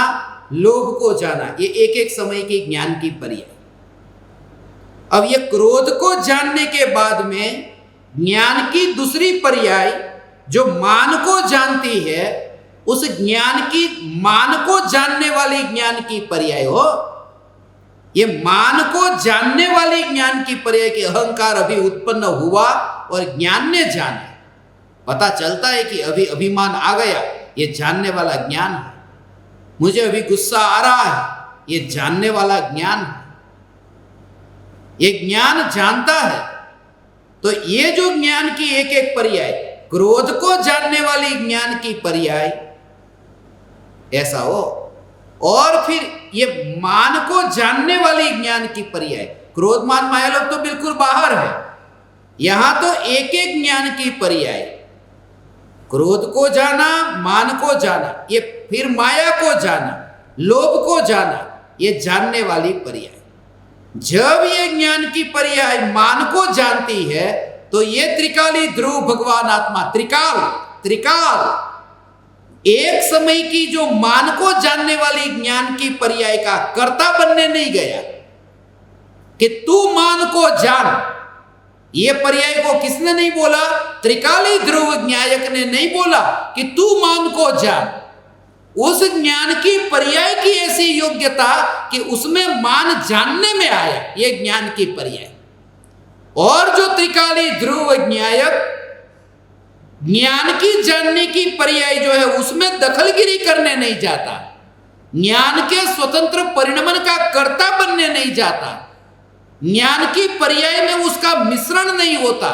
लोभ को जाना, ये एक एक समय की ज्ञान की पर्याय। अब ये क्रोध को जानने के बाद में ज्ञान की दूसरी पर्याय जो मान को जानती है, उस ज्ञान की मान को जानने वाली ज्ञान की पर्याय हो। ये मान को जानने वाली ज्ञान की पर्याय कि अहंकार अभी उत्पन्न हुआ और ज्ञान ने जाना, पता चलता है कि अभी अभिमान आ गया, ये जानने वाला ज्ञान है। मुझे अभी गुस्सा आ रहा है, ये जानने वाला ज्ञान है। ये ज्ञान जानता है। तो ये जो ज्ञान की एक एक पर्याय, क्रोध को जानने वाली ज्ञान की पर्याय ऐसा हो, और फिर ये मान को जानने वाली ज्ञान की पर्याय, क्रोध मान माया लोभ तो बिल्कुल बाहर है, यहां तो एक एक ज्ञान की पर्याय, क्रोध को जाना, मान को जाना, ये फिर माया को जाना, लोभ को जाना, ये जानने वाली पर्याय। जब ये ज्ञान की पर्याय मान को जानती है तो ये त्रिकाली ध्रुव भगवान आत्मा, त्रिकाल एक समय की जो मान को जानने वाली ज्ञान की पर्याय का कर्ता बनने नहीं गया कि तू मान को जान। ये पर्याय को किसने नहीं बोला? त्रिकाली ध्रुव न्यायक ने नहीं बोला कि तू मान को जान। उस ज्ञान की पर्याय की ऐसी योग्यता कि उसमें मान जानने में आया, ये ज्ञान की पर्याय। और जो त्रिकाली ध्रुव न्यायक ज्ञान की जानने की पर्याय जो है उसमें दखलगिरी करने नहीं जाता, ज्ञान के स्वतंत्र परिणमन का कर्ता बनने नहीं जाता, ज्ञान की पर्याय में उसका मिश्रण नहीं होता,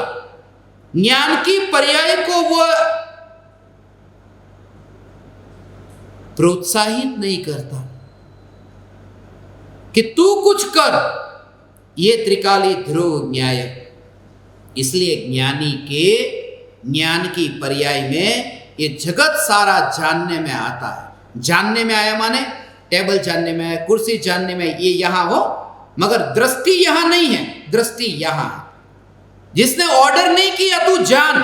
ज्ञान की पर्याय को वह प्रोत्साहित नहीं करता कि तू कुछ कर। ये त्रिकाली ध्रुव न्यायक। इसलिए ज्ञानी के ज्ञान की पर्याय में ये जगत सारा जानने में आता है। जानने में आया माने टेबल जानने में, कुर्सी जानने में, ये यहां हो, मगर दृष्टि यहां नहीं है, दृष्टि यहां है। जिसने ऑर्डर नहीं किया तू जान,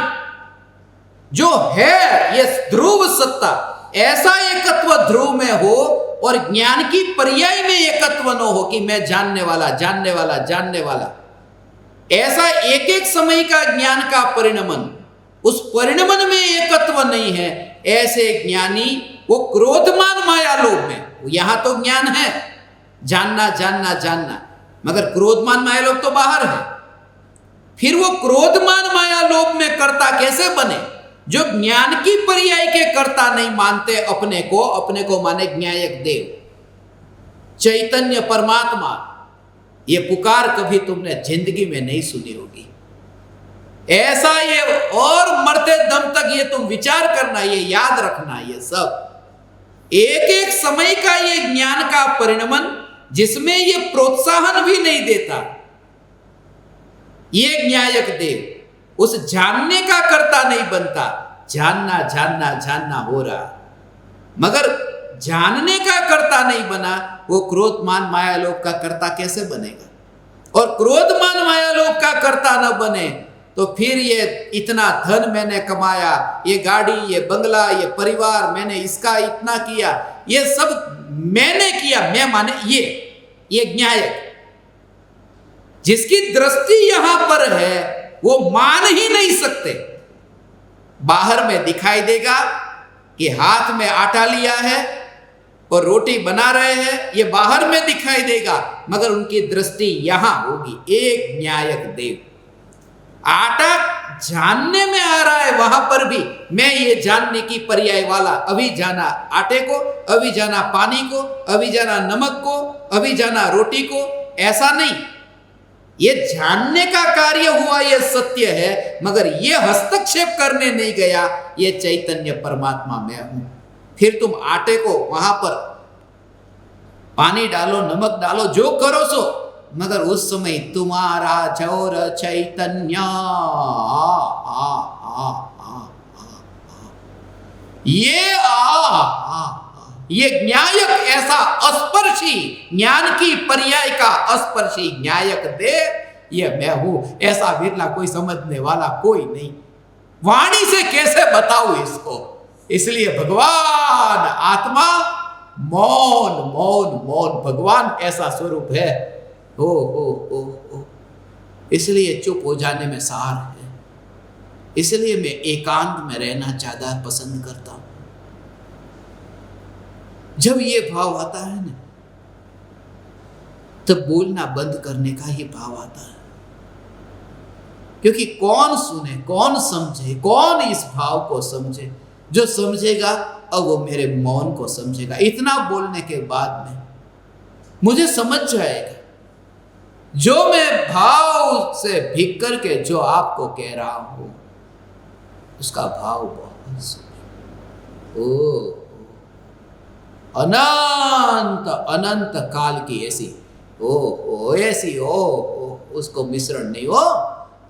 जो है ये ध्रुव सत्ता, ऐसा एकत्व ध्रुव में हो और ज्ञान की पर्याय में एकत्व न हो कि मैं जानने वाला, जानने वाला, जानने वाला। ऐसा एक एक समय का ज्ञान का परिणमन, उस परिणमन में एकत्व नहीं है। ऐसे ज्ञानी वो क्रोधमान माया लोभ में, यहां तो ज्ञान है, जानना जानना जानना, मगर क्रोधमान माया लोभ तो बाहर है। फिर वो क्रोधमान माया लोभ में कर्ता कैसे बने? जो ज्ञान की पर्याय के कर्ता नहीं मानते अपने को माने ज्ञायक देव, चैतन्य परमात्मा। ये पुकार कभी तुमने जिंदगी में नहीं सुनी होगी। ऐसा ये, और मरते दम तक ये तुम विचार करना, ये याद रखना, ये सब एक एक समय का ये ज्ञान का परिणमन जिसमें ये प्रोत्साहन भी नहीं देता। ये ज्ञायक देव उस जानने का कर्ता नहीं बनता। जानना जानना जानना हो रहा, मगर जानने का कर्ता नहीं बना, वो क्रोधमान माया लोभ का कर्ता कैसे बनेगा? और क्रोधमान माया लोभ का कर्ता न बने तो फिर ये इतना धन मैंने कमाया, ये गाड़ी, ये बंगला, ये परिवार, मैंने इसका इतना किया, ये सब मैंने किया, मैं माने ये न्यायक। जिसकी दृष्टि यहां पर है वो मान ही नहीं सकते। बाहर में दिखाई देगा कि हाथ में आटा लिया है और रोटी बना रहे हैं, ये बाहर में दिखाई देगा, मगर उनकी दृष्टि यहां होगी। एक न्यायक देव आटा जानने में आ रहा है, वहां पर भी मैं ये जानने की पर्याय वाला, अभी जाना आटे को, अभी जाना पानी को, अभी जाना नमक को, अभी जाना रोटी को, ऐसा नहीं। ये जानने का कार्य हुआ, ये सत्य है, मगर ये हस्तक्षेप करने नहीं गया, ये चैतन्य परमात्मा मैं हूं। फिर तुम आटे को वहां पर पानी डालो, नमक डालो, जो करो सो, मगर उस समय तुम्हारा चौर चैतन्य ये न्यायक ऐसा अस्पर्शी, ज्ञान की पर्याय का अस्पर्शी न्यायक दे, ये मैं हूं, ऐसा विरला कोई समझने वाला कोई नहीं। वाणी से कैसे बताऊं इसको? इसलिए भगवान आत्मा मौन मौन मौन, भगवान ऐसा स्वरूप है। ओ इसलिए चुप हो जाने में सार है। इसलिए मैं एकांत में रहना ज्यादा पसंद करता हूं। जब ये भाव आता है ना, तब बोलना बंद करने का ही भाव आता है। क्योंकि कौन सुने, कौन समझे, कौन इस भाव को समझे? जो समझेगा अब वो मेरे मौन को समझेगा। इतना बोलने के बाद में मुझे समझ जाएगा जो मैं भाव से भीग करके जो आपको कह रहा हूं, उसका भाव बहुत अनंत अनंत काल की ऐसी ऐसी उसको मिश्रण नहीं हो।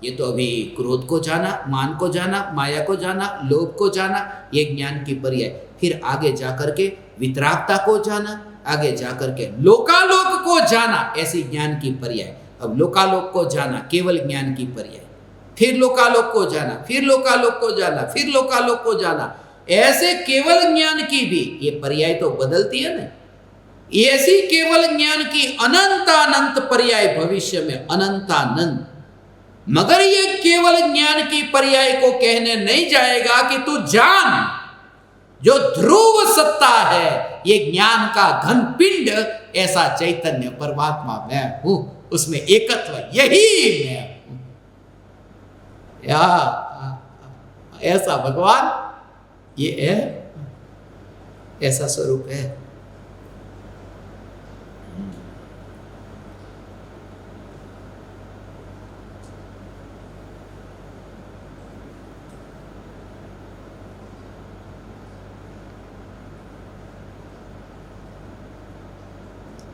ये तो अभी क्रोध को जाना, मान को जाना, माया को जाना, लोभ को जाना, ये ज्ञान की पर्याय। फिर आगे जाकर के वितरागता को जाना, आगे जाकर के लोकालोक को जाना, ऐसी ज्ञान की पर्याय। अब लोकालोक को जाना केवल ज्ञान की पर्याय, फिर लोकालोक को जाना, फिर लोकालोक को जाना, फिर लोकालोक को जाना, ऐसे केवल ज्ञान की भी ये पर्याय तो बदलती है ना। ऐसी केवल ज्ञान की अनंतानंत पर्याय भविष्य में अनंतानंत। मगर ये केवल ज्ञान की पर्याय को कहने नहीं जाएगा कि तू जान, जो ध्रुव सत्ता है, ये ज्ञान का घन पिंड, ऐसा चैतन्य परमात्मा मैं हूं, उसमें एकत्व यही मैं हूं। ऐसा भगवान ये है, ऐसा स्वरूप है।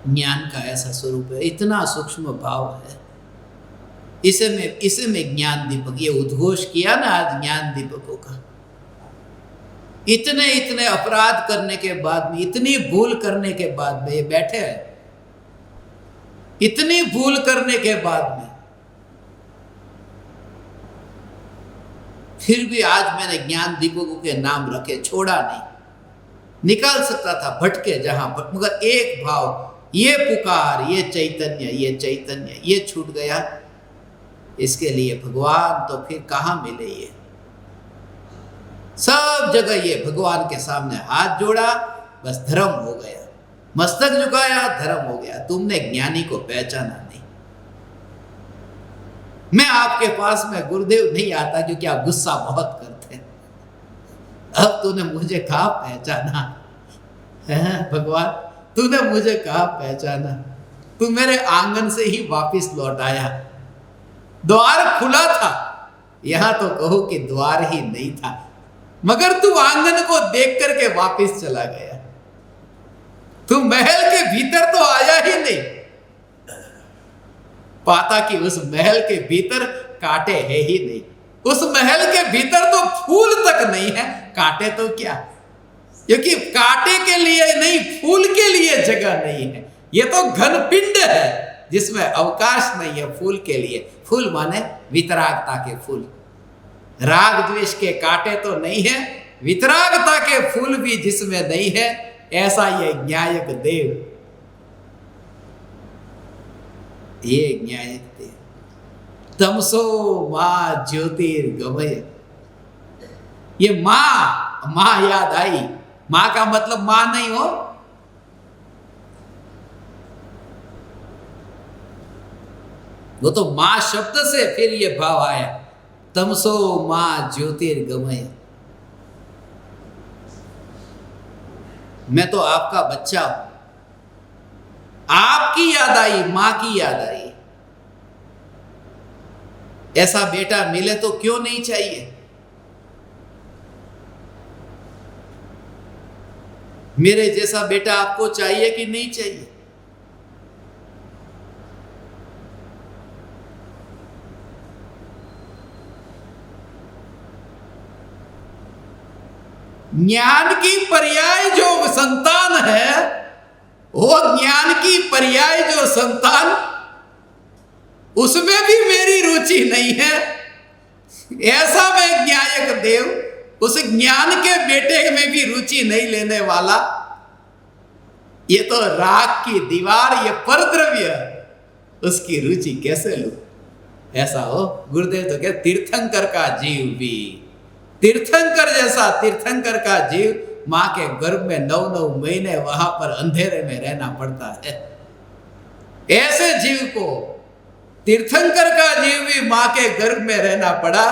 ज्ञान का ऐसा स्वरूप है, इतना सूक्ष्म भाव है। इसे में ज्ञान दीपक, ये उद्घोष किया ना आज ज्ञान दीपकों का। इतने इतने अपराध करने के बाद में, इतनी भूल करने के बाद में ये बैठे हैं। इतनी भूल करने के बाद में फिर भी आज मैंने ज्ञान दीपकों के नाम रखे, छोड़ा नहीं। निकाल सकता था भटके जहां पर, मगर एक भाव, ये पुकार, ये चैतन्य, ये छूट गया। इसके लिए भगवान तो फिर कहां मिले? ये सब जगह ये भगवान के सामने हाथ जोड़ा, बस धर्म हो गया। मस्तक झुकाया, धर्म हो गया। तुमने ज्ञानी को पहचाना नहीं। मैं आपके पास में गुरुदेव नहीं आता क्योंकि आप गुस्सा बहुत करते हैं। अब तूने मुझे कहा पहचाना है भगवान? तूने मुझे कहा पहचाना? तू मेरे आंगन से ही वापस लौट आया। द्वार खुला था, यहां तो कहो कि द्वार ही नहीं था, मगर तू आंगन को देख करके वापस चला गया। तू महल के भीतर तो आया ही नहीं, पाता कि उस महल के भीतर कांटे है ही नहीं। उस महल के भीतर तो फूल तक नहीं है, कांटे तो क्या। क्योंकि कांटे के लिए नहीं, फूल के लिए जगह नहीं है। ये तो घन पिंड है जिसमें अवकाश नहीं है फूल के लिए। फूल माने वितरागता के फूल। राग द्वेष के कांटे तो नहीं है, वितरागता के फूल भी जिसमें नहीं है, ऐसा ये न्यायक देव, ये न्यायक देव। तमसो मां ज्योतिर्गमय। ये मां याद आई। मां का मतलब मां नहीं हो, वो तो मां शब्द से फिर ये भाव आया, तमसो मां ज्योतिर्गमय। मैं तो आपका बच्चा हूं, आपकी याद आई, मां की याद आई। ऐसा बेटा मिले तो क्यों नहीं चाहिए? मेरे जैसा बेटा आपको चाहिए कि नहीं चाहिए? ज्ञान की पर्याय जो संतान है, वो ज्ञान की पर्याय जो संतान, उसमें भी मेरी रुचि नहीं है। ऐसा मैं ज्ञायक देव, उस ज्ञान के बेटे में भी रुचि नहीं लेने वाला। ये तो राख की दीवार, ये परद्रव्य, उसकी रुचि कैसे लूं? ऐसा हो गुरुदेव तो क्या तीर्थंकर का जीव भी, तीर्थंकर जैसा तीर्थंकर का जीव मां के गर्भ में 9-9 महीने वहां पर अंधेरे में रहना पड़ता है। ऐसे जीव को, तीर्थंकर का जीव भी मां के गर्भ में रहना पड़ा।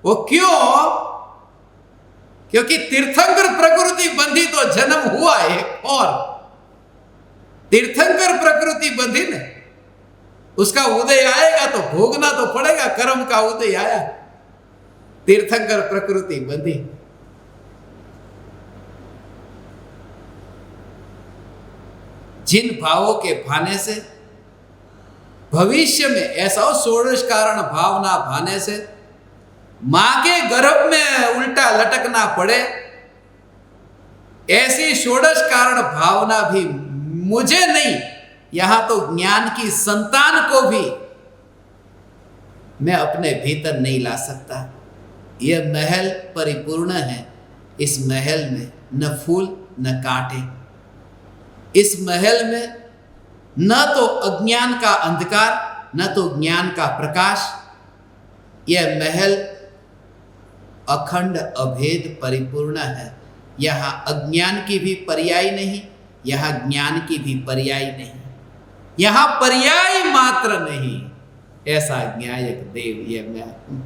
वो क्यों? क्योंकि तीर्थंकर प्रकृति बंधी तो जन्म हुआ है, और तीर्थंकर प्रकृति बंधी ने उसका उदय आएगा तो भोगना तो पड़ेगा। कर्म का उदय आया, तीर्थंकर प्रकृति बंधी। जिन भावों के भाने से भविष्य में ऐसा हो, षोडश कारण भावना भाने से मां के गर्भ में उल्टा लटकना पड़े, ऐसी षोडश कारण भावना भी मुझे नहीं, यहां तो ज्ञान की संतान को भी मैं अपने भीतर नहीं ला सकता। यह महल परिपूर्ण है, इस महल में न फूल न कांटे, इस महल में न तो अज्ञान का अंधकार न तो ज्ञान का प्रकाश। यह महल अखंड अभेद परिपूर्ण है। यहाँ अज्ञान की भी पर्याय नहीं, यहाँ ज्ञान की भी पर्याय नहीं, यहाँ पर्याय मात्र नहीं। ऐसा ज्ञायक देव ये मैं हूं।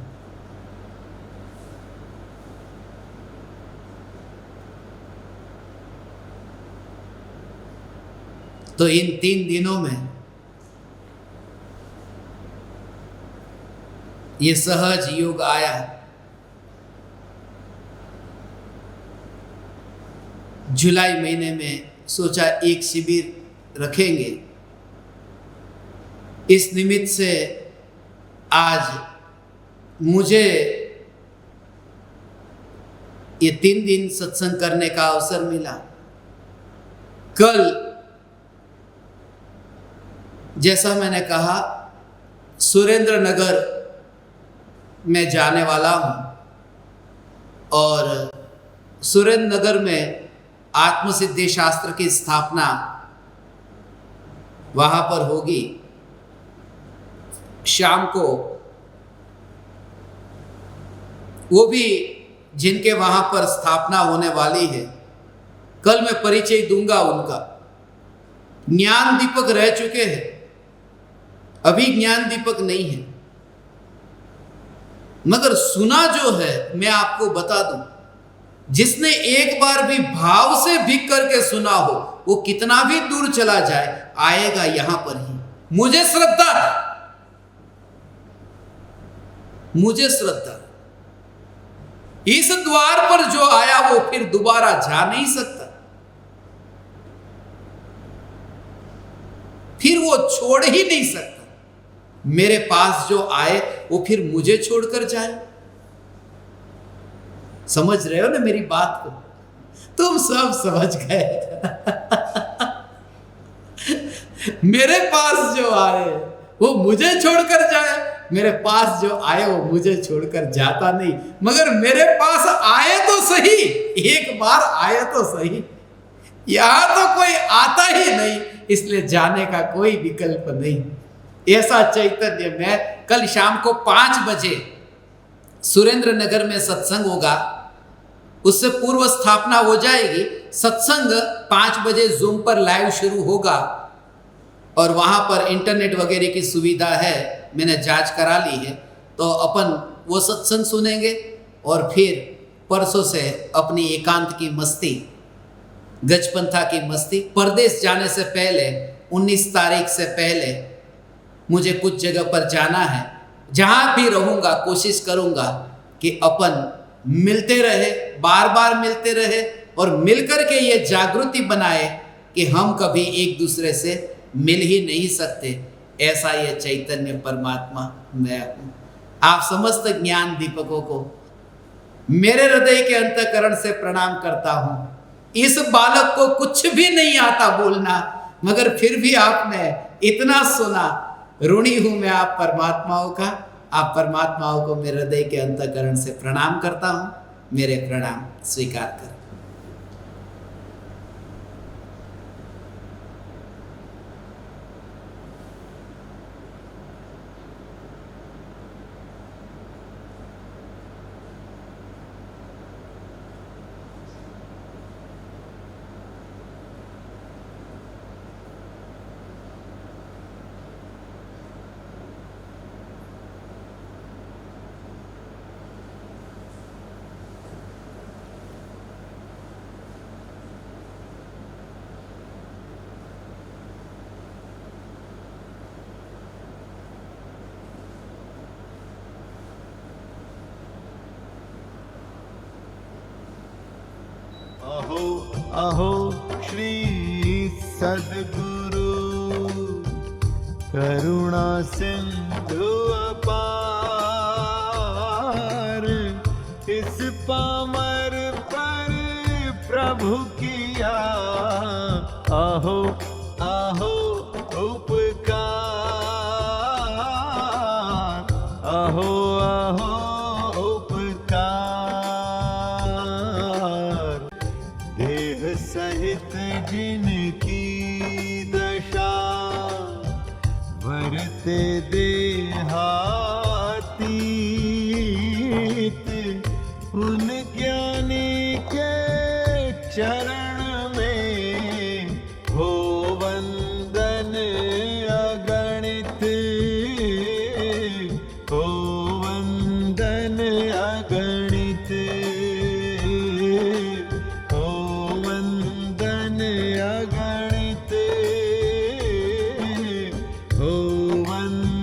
तो इन 3 दिनों में ये सहज योग आया। जुलाई महीने में सोचा एक शिविर रखेंगे। इस निमित्त से आज मुझे ये 3 दिन सत्संग करने का अवसर मिला। कल जैसा मैंने कहा सुरेंद्र नगर में जाने वाला हूं और सुरेंद्र नगर में आत्मसिद्धि शास्त्र की स्थापना वहां पर होगी। शाम को वो भी जिनके वहां पर स्थापना होने वाली है, कल मैं परिचय दूंगा उनका। ज्ञान दीपक रह चुके हैं, अभी ज्ञान दीपक नहीं है, मगर सुना जो है मैं आपको बता दूं, जिसने एक बार भी भाव से भीग करके सुना हो वो कितना भी दूर चला जाए आएगा यहां पर ही। मुझे श्रद्धा है, मुझे श्रद्धा। इस द्वार पर जो आया वो फिर दोबारा जा नहीं सकता, फिर वो छोड़ ही नहीं सकता। मेरे पास जो आए वो फिर मुझे छोड़कर जाए। समझ रहे हो ना मेरी बात को? तुम सब समझ गए। मेरे पास जो आए वो मुझे छोड़कर जाए, मेरे पास जो आए वो मुझे छोड़कर जाता नहीं। मगर मेरे पास आए तो सही, एक बार आए तो सही। यहां तो कोई आता ही नहीं, इसलिए जाने का कोई विकल्प नहीं। ऐसा चैतन्य में कल शाम को 5 बजे सुरेंद्र नगर में सत्संग होगा। उससे पूर्व स्थापना हो जाएगी। सत्संग 5 बजे जूम पर लाइव शुरू होगा और वहां पर इंटरनेट वगैरह की सुविधा है, मैंने जांच करा ली है। तो अपन वो सत्संग सुनेंगे और फिर परसों से अपनी एकांत की मस्ती, गजपंथा की मस्ती। परदेश जाने से पहले 19 तारीख से पहले मुझे कुछ जगह पर जाना है। जहां भी रहूंगा कोशिश करूंगा कि अपन मिलते रहे, बार बार मिलते रहे और मिलकर के ये जागृति बनाए कि हम कभी एक दूसरे से मिल ही नहीं सकते। ऐसा ये चैतन्य परमात्मा मैं हूं। आप समस्त ज्ञान दीपकों को मेरे हृदय के अंतःकरण से प्रणाम करता हूं। इस बालक को कुछ भी नहीं आता बोलना, मगर फिर भी आपने इतना सुना, ऋणी हूं मैं आप परमात्माओं का। आप परमात्माओं को मेरे हृदय के अंतःकरण से प्रणाम करता हूं, मेरे प्रणाम स्वीकार करें। अहो अहो श्री सद्गुरु करुणा सिंधु अपार, इस पामर पर प्रभु किया अहो अहो उपकार, अहो अहो उपकार। देह सहित जिनकी दशा वरते देहातीत, उन ज्ञानी के चरण में हो वंदन अगणित, हो वंदन अगणित, हो वंदन अगणित, हो वंदन